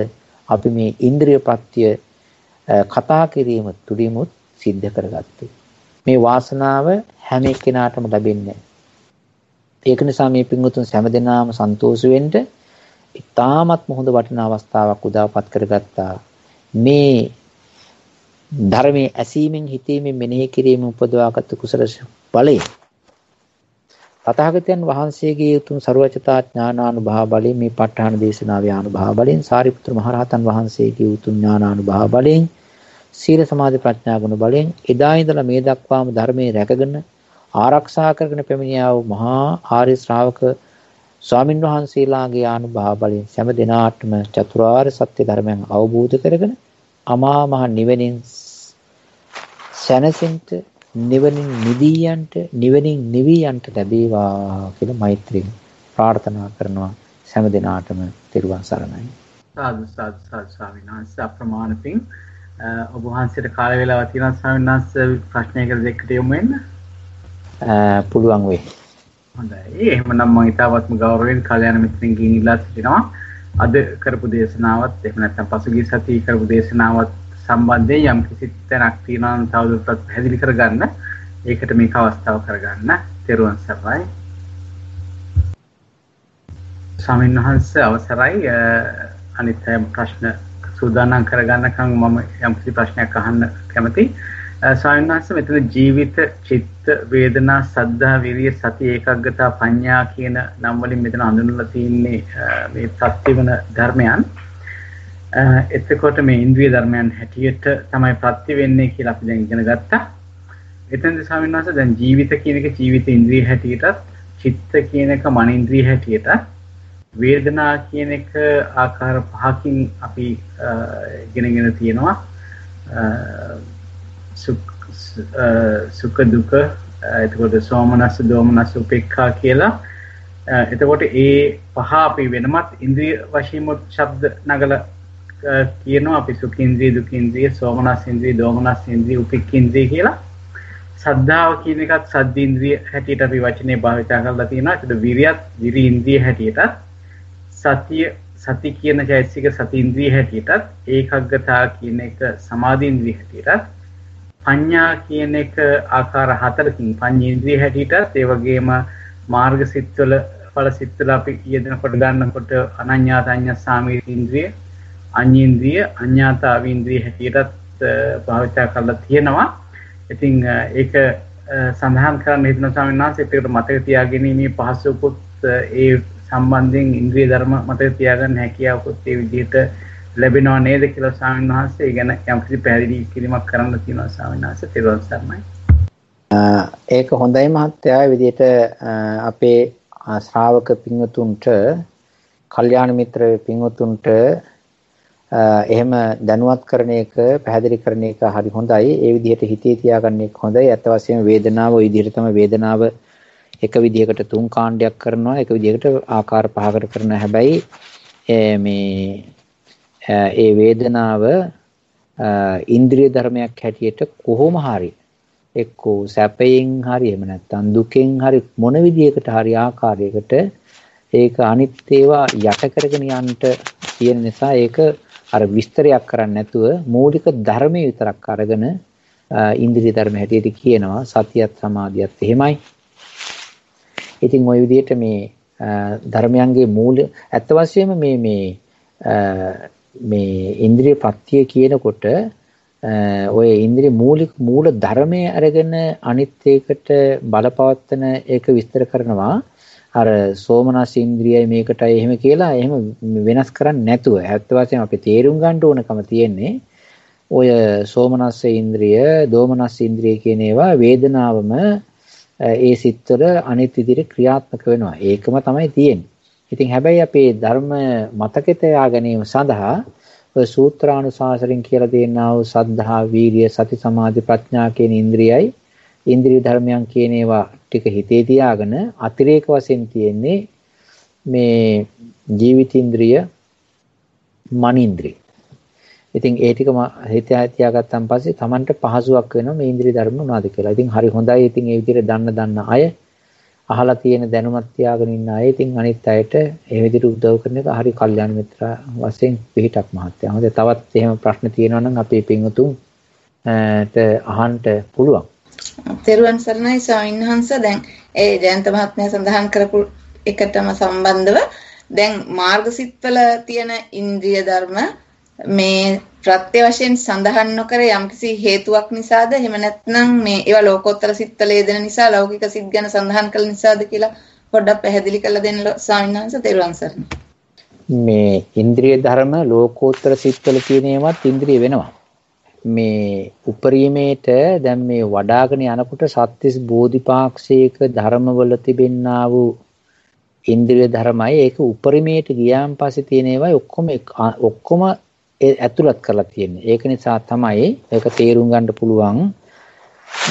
අපි මේ ඉන්ද්‍රිය ප්‍රත්‍ය කතා කිරීම තුලිමුත් සිද්ධ කරගත්තේ. මේ වාසනාව හැම එක්කෙනාටම ලැබෙන්නේ. ඒක නිසා මේ පින්වතුන් හැමදෙනාම සන්තෝෂ වෙන්න ඉතාමත්ම හොඳ වටිනා අවස්ථාවක් උදාපත් කරගත්තා. මේ ධර්මයේ ඇසීමෙන් හිතීමෙන් මෙනෙහි කිරීමෙන් උපදවාගත් කුසල බලය තථාගතයන් වහන්සේගේ උතුම් ਸਰවචතා ඥානානුභාව බලයෙන් මේ ප ဋ ාණ දේශනාවේ අනුභව බලයෙන් සාරිපුත්‍ර මහරහතන් වහන්සේගේ උතුම් ඥානානුභාව බලයෙන් සීල සමාධි ප්‍රඥා ගුණ බලයෙන් එදා ඉඳලා මේ දක්වාම ධර්මයේ රැකගෙන ආරක්ෂා කරගෙන පැමිණියා වූ මහා ආර්ය ශ්‍රාවක ස්වාමින් වහන්සේලාගේ අනුභව බලයෙන් හැම දිනාටම චතුරාර්ය සත්‍ය ධර්මයන් අවබෝධ කරගෙන අමා මහ නිවෙනින් සැනසෙන්න නිවනින් නිදීයන්ට නිවනින් නිවීයන්ට ලැබේවා කියලා මෛත්‍රියෙන් ප්‍රාර්ථනා කරනවා. හැම දිනාටම තෙරුවන් සරණයි. සාදු සාදු සාදු ස්වාමීන් වහන්සේ අප්‍රමාණ පිං. ඔබ වහන්සේට කාල වේලාවක් තියෙනවා ස්වාමීන් වහන්සේ ප්‍රශ්නයකට දෙකට යමු වෙන්න. පුළුවන් වෙයි. හොඳයි. එහෙමනම් මම ඊටවත්ම ගෞරවයෙන් කල්‍යාණ මිත්‍රෙන්ගෙන් ඉල්ලා සිටිනවා. අද කරපු දේශනාවත් එහෙම නැත්නම් පසුගිය සතියේ කරපු දේශනාවත් සම්බන්ධයෙන් යම් කිසි තැනක් තියෙනවා නම් තවදුරටත් පැහැදිලි කරගන්න. ඒකට මේක අවස්ථාව කරගන්න. තෙරුවන් සරණයි. ස්වාමීන් වහන්සේ අවසරයි. අනිත් අය ප්‍රශ්න සූදානම් කරගන්නකම් මම යම්කිසි ප්‍රශ්නයක් අහන්න කැමතියි. ස්වාමීන් වහන්සේ මෙතන ජීවිත, චිත්ත, වේදනා, සද්ධා, විරිය, සති, ඒකාග්‍රතාව, පඤ්ඤා කියන නම් වලින් මෙතන හඳුන්වලා තියෙන්නේ මේ ප්‍රත්‍යවන ධර්මයන්. එතකොට මේ ඉන්ද්‍රිය ධර්මයන් හැටියට තමයි ප්‍රත්‍ය වෙන්නේ කියලා අපි දැන් ඉගෙන ගත්තා. එතෙන්ද ස්වාමීන් වහන්සේ දැන් ජීවිත කියන එක ජීවිත ඉන්ද්‍රිය හැටියටත්, චිත්ත කියන එක මන ඉන්ද්‍රිය හැටියටත්, වේදනා කියන එක ආකාර පහකින් අපි ඉගෙනගෙන තියෙනවා. සුඛ දුක, එතකොට සෝමනස්ස, දෝමනස්ස, උපේක්ඛා කියලා. එතකොට ඒ පහ අපි වෙනමත් ඉන්ද්‍රිය වශයෙන් ශබ්ද නගලා කියනවා. අපි සුඛ ඉන්ද්‍රිය, දුක් ඉන්ද්‍රිය, සෝමනස්ස ඉන්ද්‍රිය, දෝමනස්ස ඉන්ද්‍රිය, උපේක්ඛ ඉන්ද්‍රිය කියලා. සද්ධාව කියන එකත් සද්ද ඉන්ද්‍රිය හැටියට අපි වචනේ භාවිතා කරලා තියෙනවා. ඒකට විරියත් විරි ඉන්ද්‍රිය හැටියටත්, සති කියන චෛතසික සති ඉන්ද්‍රිය හැටියටත්, ඒකාග්‍රතාව කියන එක සමාධි ඉන්ද්‍රිය හැටියටත්, පඤ්ඤා කියන එක ආකාර හතරකින් පඤ්ඤේන්ද්‍රිය හැටියටත්, ඒ වගේම මාර්ග සිත්වල ඵල සිත්වල අපි යෙදෙනකොට ගන්නකොට අනඤ්ඤාත අඤ්ඤස්සාමී ඉන්ද්‍රිය, අඤ්ඤේන්ද්‍රිය, අඤ්ඤාතාව ඉන්ද්‍රිය හැටියටත් භාවිතා කරලා තියෙනවා. ඉතින් ඒක සඳහන් කරන්න හිතන ස්වාමීන් වහන්සේ ඒකට මතක තියාගැනීමේ පහසුකුත් ඒ සම්බන්ධයෙන් ඉන්ද්‍රිය ධර්ම මතක තියාගන්න හැකියාවකුත් ඒ විදිහට ලැබෙනව නේද කියලා ස්වාමීන් වහන්සේ ගැන යම්කිසි පැහැදිලි කිරීමක් කරන්න තියෙනවා ස්වාමීන් වහන්සේ. තෙරුවන් සරණයි. ඒක හොඳයි මහත්තයා. ඒ විදිහට අපේ ශ්‍රාවක පින්වතුන්ට, කල්යාණ මිත්‍ර පින්වතුන්ට එහෙම දැනුවත් කරන එක, පැහැදිලි කරන එක හරි හොඳයි. ඒ විදිහට හිතේ තියාගන්න එක හොඳයි. අත් වශයෙන්ම වේදනාව ওই විදිහට තමයි වේදනාව එක විදිහකට තුන් කාණ්ඩයක් කරනවා, එක විදිහකට ආකාර පහකට කරනවා. හැබැයි මේ ඒ වේදනාව ඉන්ද්‍රිය ධර්මයක් හැටියට කොහොම හරි එක්කෝ සැපයෙන් හරි එහෙම නැත්නම් දුකෙන් හරි මොන විදිහකට හරි ආකාරයකට ඒක අනිත් ඒවා යට කරගෙන යන්න තියෙන නිසා ඒක අර විස්තරයක් කරන්නේ නැතුව මූලික ධර්මයේ විතරක් අරගෙන ඉන්ද්‍රිය ධර්ම හැටියට කියනවා. සතියත් සමාධියත් එහෙමයි. ඉතින් ওই විදිහට මේ ධර්මයන්ගේ මූල ඇත්ත වශයෙන්ම මේ ඉන්ද්‍රිය ප්‍රත්‍ය කියනකොට ඔය ඉන්ද්‍රිය මූල ධර්මයේ අරගෙන අනිත් ඒකට බලපවත්තන ඒක විස්තර කරනවා. අර සෝමනස් ඉන්ද්‍රියයි මේකටයි එහෙම කියලා එහෙම වෙනස් කරන්නේ නැතුව ඇත්ත වශයෙන්ම අපි තේරුම් ගන්න ඕනකම තියෙන්නේ ඔය සෝමනස් ඉන්ද්‍රිය, දෝමනස් ඉන්ද්‍රිය කියන ඒවා වේදනාවම ඒ සිත්වල අනිත් විදිහට ක්‍රියාත්මක වෙනවා. ඒකම තමයි තියෙන්නේ. ඉතින් හැබැයි අපේ ධර්ම මතකයට යා ගැනීම සඳහා ඔය සූත්‍රානුශාසනින් කියලා දෙන්නා වූ සද්ධා, වීරිය, සති, සමාධි, ප්‍රඥා කියන ඉන්ද්‍රියයි ඉන්ද්‍රිය ධර්මයන් කියන ඒවා ටික හිතේ තියාගෙන අතිරේක වශයෙන් තියෙන්නේ මේ ජීවිතේන්ද්‍රිය, මනින්ද්‍රිය. ඉතින් ඒ ටික හිතේ තියාගත්තාන් පස්සේ Tamanට පහසුවක් වෙනවා මේ ඉන්ද්‍රිය ධර්ම මොනවද කියලා. ඉතින් හරි හොඳයි. ඉතින් ඒ විදිහට දන්න අය, අහලා තියෙන දැනුමක් තියාගෙන ඉන්න අය ඉතින් අනිත් අයට ඒ විදිහට උදව් කරන එක හරි කල්යාණ මිත්‍ර වශයෙන් පිහිටක් මහත්තයා. හොඳයි. තවත් එහෙම ප්‍රශ්න තියෙනවා නම් අපේ පින්වතුන්ට අහන්න පුළුවන්. තෙරුවන් සරණයි ස්වාමීන් වහන්සේ. දැන් ඒ ජයන්ත මහත්මයා සඳහන් කරපු එකටම සම්බන්ධව දැන් මාර්ගසිටවල තියෙන ඉන්ද්‍රිය ධර්ම මේ ප්‍රත්‍ය වශයෙන් සඳහන් නොකර යම්කිසි හේතුවක් නිසාද එහෙම නැත්නම් මේ ඒවා ලෝකෝත්තර සිත්වල යෙදෙන නිසා ලෞකික සිත් ගැන සඳහන් කළ නිසාද කියලා පොඩ්ඩක් පැහැදිලි කරලා දෙන්න ස්වාමීන් වහන්සේ. තෙරුවන් සරණයි. මේ ඉන්ද්‍රිය ධර්ම ලෝකෝත්තර සිත්වල තියෙන ඒවාත් ඉන්ද්‍රිය වෙනවා. මේ උපරිමේට දැන් මේ වඩාගෙන යනකොට සත්‍තිස් බෝධිපාක්ෂික ධර්මවල තිබෙන්නා වූ ඉන්ද්‍රිය ධර්මයි ඒක උපරිමේට ගියාන් පස්සේ තියෙන ඒවා ඔක්කොම ඇතුළත් කරලා තියෙන්නේ. ඒක නිසා තමයි ඒක තේරුම් ගන්න පුළුවන්.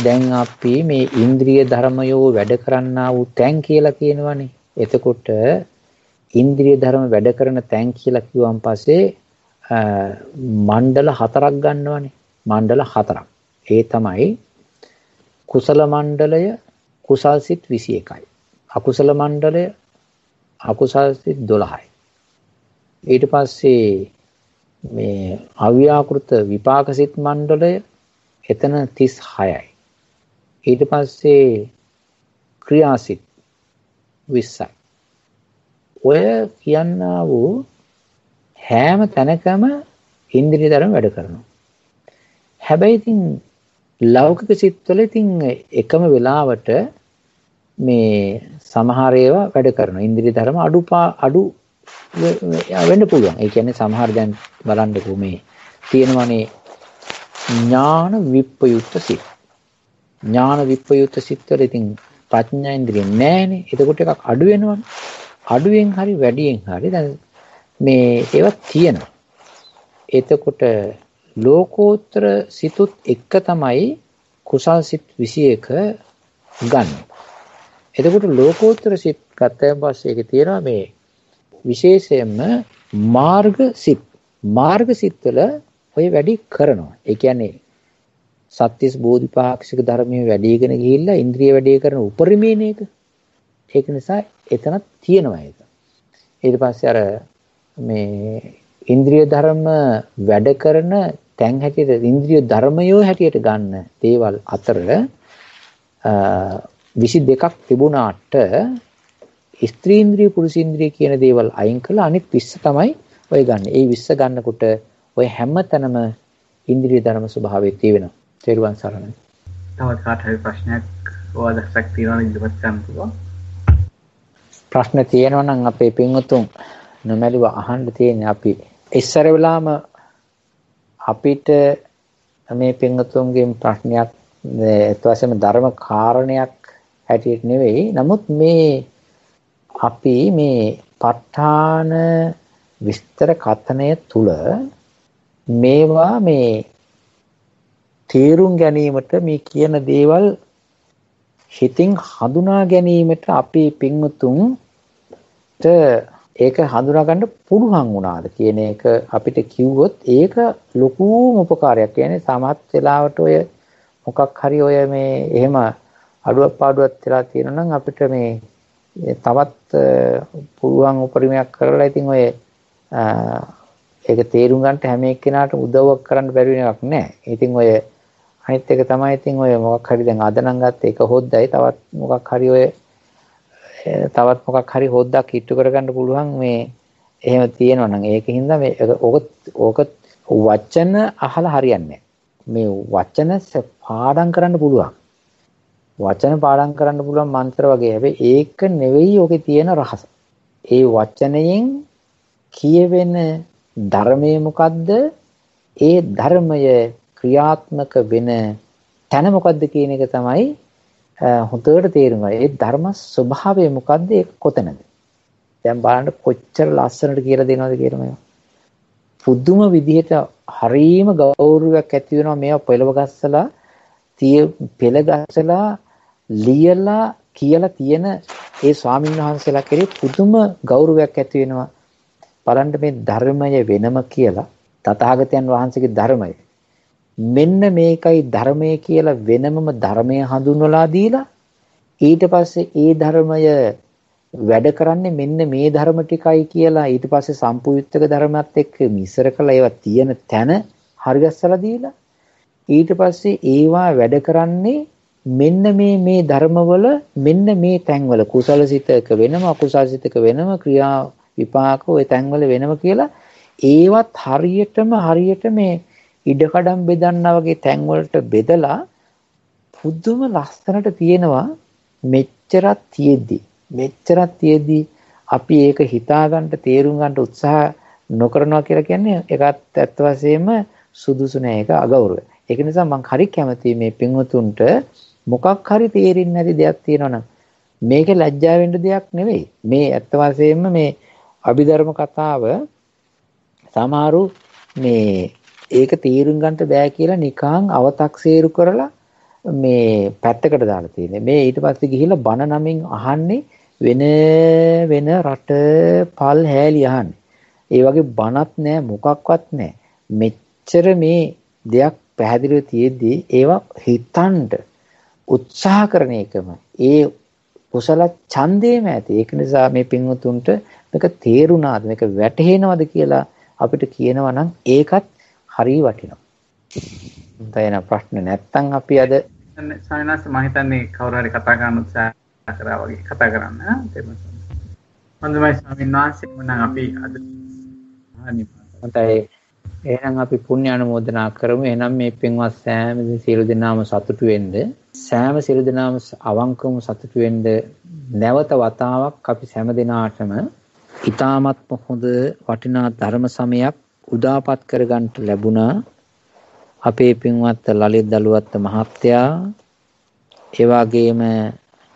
දැන් අපි මේ ඉන්ද්‍රිය ධර්මයෝ වැඩ කරන්නා වූ තැන් කියලා කියනවනේ. එතකොට ඉන්ද්‍රිය ධර්ම වැඩ කරන තැන් කියලා කිව්වන් පස්සේ මණ්ඩල 4ක් ගන්නවනේ. මණ්ඩල 4ක්. ඒ තමයි කුසල මණ්ඩලය, කුසල් සිත් 21යි. අකුසල මණ්ඩලය, අකුසල් සිත් 12යි. ඊට පස්සේ මේ අව්‍යාකෘත විපාක සිත් මණ්ඩලය එතන 36යි. ඊට පස්සේ ක්‍රියාසිත 20යි. ඔය කියන්නා වූ හැම තැනකම ඉන්ද්‍රිය ධර්ම වැඩ කරනවා. හැබැයි ඉතින් ලෞකික සිත්වල ඉතින් එකම වෙලාවට මේ සමහර ඒවා වැඩ කරනවා. ඉන්ද්‍රිය ධර්ම අඩු වෙන්න පුළුවන්. ඒ කියන්නේ සමහර දැන් බලන්නකෝ මේ තියෙනවනේ ඥාන විප්පයුක්ත සිත්. ඥාන විප්පයුක්ත සිත්වල ඉතින් ප්‍රඥා ඉන්ද්‍රිය නැහැනේ. එතකොට එකක් අඩු වෙනවනේ. අඩුවෙන් හරි වැඩියෙන් හරි දැන් මේ ඒවා තියෙනවා. එතකොට ලෝකෝත්තර සිතුත් එක තමයි කුසල් සිත් 21 ගන්න. එතකොට ලෝකෝත්තර සිත් ගත්තන් පස්සේ ඒකේ තියෙනවා මේ විශේෂයෙන්ම මාර්ග සිත්. මාර්ග සිත් වල ඔය වැඩි කරනවා. ඒ කියන්නේ සත්‍තිස් බෝධිපාක්ෂික ධර්මයේ වැඩිගෙන ගිහිල්ලා ඉන්ද්‍රිය වැඩි කරන උපරිමේන එක. ඒක නිසා එතන තියෙනවා ඒක. ඊට පස්සේ අර මේ ඉන්ද්‍රිය ධර්ම වැඩ කරන තැන් හැටියට ඉන්ද්‍රිය ධර්මයෝ හැටියට ගන්න දේවල් අතර 22ක් තිබුණාට ස්ත්‍රීන්ද්‍රිය පුරුෂේන්ද්‍රිය කියන දේවල් අයින් කළා අනිත් 20 තමයි ඔය ගන්න. ඒ 20 ගන්නකොට ඔය හැම තැනම ඉන්ද්‍රිය ධර්ම ස්වභාවය තියෙනවා. තේරුවන් සරණයි. තවත් කාට හරි ප්‍රශ්නයක් ඔයාලට තියෙනවා ඉදිරිපත් කරන්න පුළුවන්. ප්‍රශ්න තියෙනවා නම් අපේ පින්වතුන් නොමැලිව අහන්න තියෙන්නේ අපි ඉස්සර වෙලාම අපිට මේ පින්වතුන්ගෙන් ප්‍රශ්නයක් ඒත් වශයෙන්ම ධර්ම කාරණයක් හැටියට නෙවෙයි. නමුත් මේ අපි මේ ප ဋ ාණ විස්තර කථනය තුල මේවා මේ තේරුම් ගැනීමට මේ කියන දේවල් හිතින් හඳුනා ගැනීමට අපි පින්වතුන්ට ඒක හඳුනා ගන්න පුළුවන් වුණාද කියන එක අපිට කිව්වොත් ඒක ලොකුම උපකාරයක්. කියන්නේ සමහත් වෙලාවට ඔය මොකක් හරි ඔය මේ එහෙම අඩුවක් පාඩුවක් වෙලා තියෙනවා නම් අපිට මේ තවත් පුළුවන් උපරිමයක් කරලා ඉතින් ඔය ඒක තේරුම් ගන්නට හැම එක්කෙනාට උදව්වක් කරන්න බැරි වෙන එකක් නෑ. ඉතින් ඔය අනිත් එක තමයි ඉතින් ඔය මොකක් හරි දැන් අද නම් ගත්ත එක හොද්දයි තවත් මොකක් හරි ඔය තවත් මොකක් හරි හොද්දක් හිටු කරගන්න පුළුවන් මේ එහෙම තියෙනවා නම් ඒකින්ද මේ ඕක වචන අහලා හරියන්නේ මේ වචන පාඩම් කරන්න පුළුවන්. වචන පාඩම් කරන්න පුළුවන් මන්ත්‍ර වගේ. හැබැයි ඒක නෙවෙයි ඔකේ තියෙන රහස. ඒ වචනයෙන් කියවෙන ධර්මය මොකද්ද? ඒ ධර්මය ක්‍රියාත්මක වෙන තැන මොකද්ද කියන එක තමයි හොඳට තේරුම් ගන්න. ඒ ධර්ම ස්වභාවය මොකද්ද? ඒක කොතනද? දැන් බලන්න කොච්චර ලස්සනට කියලා දෙනවද කියලා මේවා. පුදුම විදිහට හරීම ගෞරවයක් ඇති වෙනවා මේවා පෙළව ගස්සලා පෙළ ගස්සලා ලියලා කියලා තියෙන ඒ ස්වාමීන් වහන්සේලා කෙරේ පුදුම ගෞරවයක් ඇති වෙනවා. බලන්න මේ ධර්මය වෙනම කියලා තථාගතයන් වහන්සේගේ ධර්මය මෙන්න මේකයි ධර්මය කියලා වෙනමම ධර්මය හඳුන්වලා දීලා ඊට පස්සේ ඒ ධර්මය වැඩ කරන්නේ මෙන්න මේ ධර්ම ටිකයි කියලා ඊට පස්සේ සම්පූර්ණක ධර්මات එක්ක මිශ්‍ර කරලා ඒවා තියෙන තැන හරිගස්සලා දීලා ඊට පස්සේ ඒවා වැඩ කරන්නේ මෙන්න මේ ධර්මවල මෙන්න මේ තැන්වල කුසලසිතක වෙනම අකුසලසිතක වෙනම ක්‍රියා විපාක ඔය තැන්වල වෙනම කියලා ඒවත් හරියට මේ ඉඩකඩම් බෙදන්නා වගේ තැන් වලට බෙදලා පුදුම ලස්සනට තියෙනවා. මෙච්චරක් තියෙද්දි අපි ඒක හිතා ගන්න තේරුම් ගන්න උත්සාහ නොකරනවා කියලා කියන්නේ ඒකත් ඇත්ත වශයෙන්ම සුදුසු නෑ. ඒක අගෞරවය. ඒක නිසා මම හරි කැමතියි මේ පින්වතුන්ට මොකක් හරි තේරෙන්නේ නැති දෙයක් තියෙනවා නම් මේක ලැජ්ජා වෙන්න දෙයක් නෙවෙයි. මේ ඇත්ත වශයෙන්ම මේ අභිධර්ම කතාව සමහරු මේ ඒක තේරුම් ගන්නට බෑ කියලා නිකන් අව탁සේරු කරලා මේ පැත්තකට දාලා තියෙන්නේ. මේ ඊට පස්සේ ගිහිල්ලා බණ නමින් අහන්නේ වෙන රට පල් හැලි අහන්නේ. ඒ වගේ බණක් නෑ මොකක්වත් නෑ. මෙච්චර මේ දෙයක් පැහැදිලිව තියෙද්දි ඒවා හිතන්න උත්සාහ කරන එකම ඒ කුසල ඡන්දේම ඇති. ඒක නිසා මේ පින්වතුන්ට මේක තේරුණාද මේක වැටහෙනවද කියලා අපිට කියනවා නම් ඒකත් හරි වටිනවා. දැන් ප්‍රශ්න නැත්තම් අපි අද සායනස් මම හිතන්නේ කවුරු හරි කතා කරන්න උත්සාහ කරා වගේ කතා කරන්න. හොඳයි ස්වාමීන් වහන්සේ මම අපි අද හොඳයි. එහෙනම් අපි පුණ්‍ය අනුමෝදනා කරමු. එහෙනම් මේ පින්වත් සෑම සියලු දෙනාම සතුටු වෙන්න. සෑම සියලු දෙනාම අවංකවම සතුටු වෙන්න. නැවත වතාවක් අපි හැම දිනාටම ඊ타මත්ම හොඳ වටිනා ධර්ම සමයක් උදාපත් කරගන්න ලැබුණා. අපේ පින්වත් ලලිත් දලුවත් මහත්තයා, ඒ වගේම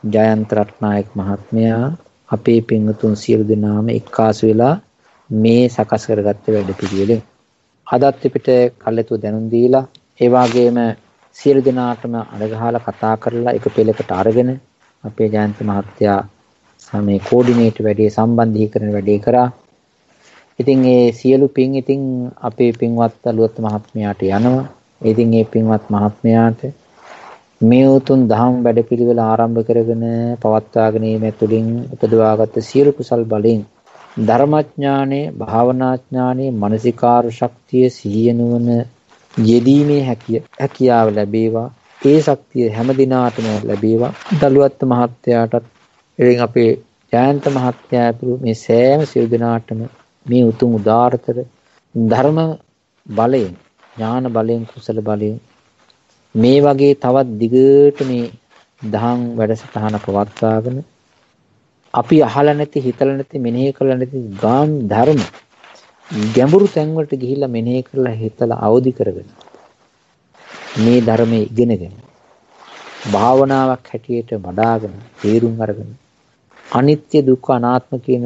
ජයන්ත රත්නායක මහත්මයා, අපේ පින්වතුන් සියලු දෙනාම එක්කාසු වෙලා මේ සකස් කරගත්ත වැඩපිළිවෙලෙන් අදත් අපිට කල්යතු දැනුම් දීලා, ඒ වගේම සියලු දෙනාටම අරගහලා කතා කරලා එක පෙළකට අරගෙන අපේ ජයන්ත මහත්තයා මේ කෝඩිනේට් වැඩේ සම්බන්ධීකරණ වැඩේ කරා. ඉතින් ඒ සියලු පින් ඉතින් අපේ පින්වත් දලුවත් මහත්මයාට යනවා. ඉතින් මේ පින්වත් මහත්මයාට මේ උතුම් දහම් වැඩපිළිවෙල ආරම්භ කරගෙන පවත්වාගෙන යීම තුළින් උපදවාගත් සියලු කුසල් බලෙන් ධර්මඥානේ, භාවනාඥානේ, මානසිකාර ශක්තිය, සිහිය නුවණ යෙදීමේ හැකියාව ලැබේවා. ඒ ශක්තිය හැම දිනාටම ලැබේවා. දලුවත් මහත්තයාටත් එයින් අපේ ජයන්ත මහත්තයා ඇතුළු මේ සෑම සියලු දෙනාටම මේ උතුම් උදාාරතර ධර්ම බලයෙන්, ඥාන බලයෙන්, කුසල බලයෙන් මේ වගේ තවත් දිගට මේ දහම් වැඩසටහන පවත්වාගෙන අපි අහලා නැති, හිතලා නැති, මෙනෙහි කරලා නැති ගාම් ධර්ම ගැඹුරු තැන්වලට ගිහිල්ලා මෙනෙහි කරලා හිතලා අවදි කරගෙන මේ ධර්මයේ ඉගෙනගෙන භාවනාවක් හැටියට වඩාගෙන තේරුම් අරගෙන අනිත්‍ය දුක්ඛ අනාත්ම කියන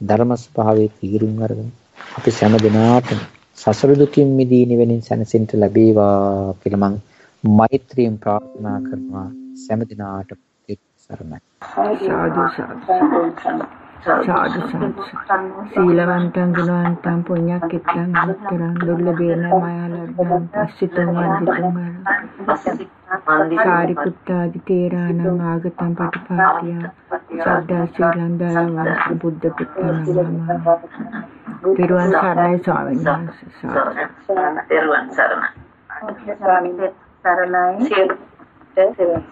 ධර්ම ස්වභාවයේ තීරුම් අරගෙන අපි හැම දිනාටම සසර දුකින් මිදී නිවෙනින් සැනසෙන්න ලැබේවා කියලා මම මෛත්‍රියෙන් ප්‍රාර්ථනා කරනවා. හැම දිනාටම සරණයි. සාදු සීලවන්තං ගුණවන්තං පුඤ්ඤක්ඛිතං අනුත්තරං දුර්ලභේන මායාලබ්ධං පස්සිතං වන්දිතං සාරිපුත්තාදි තේරාණං ආගතං පටිපාටියා සද්දා සීලං දයාවං බුද්ධ පුත්තං නමः. තිරුවන් සරණයි ස්වාමීන් වහන්සේ. තෙරුවන් සරණයි. ස්වාමීන් වහන්සේ සරණයි.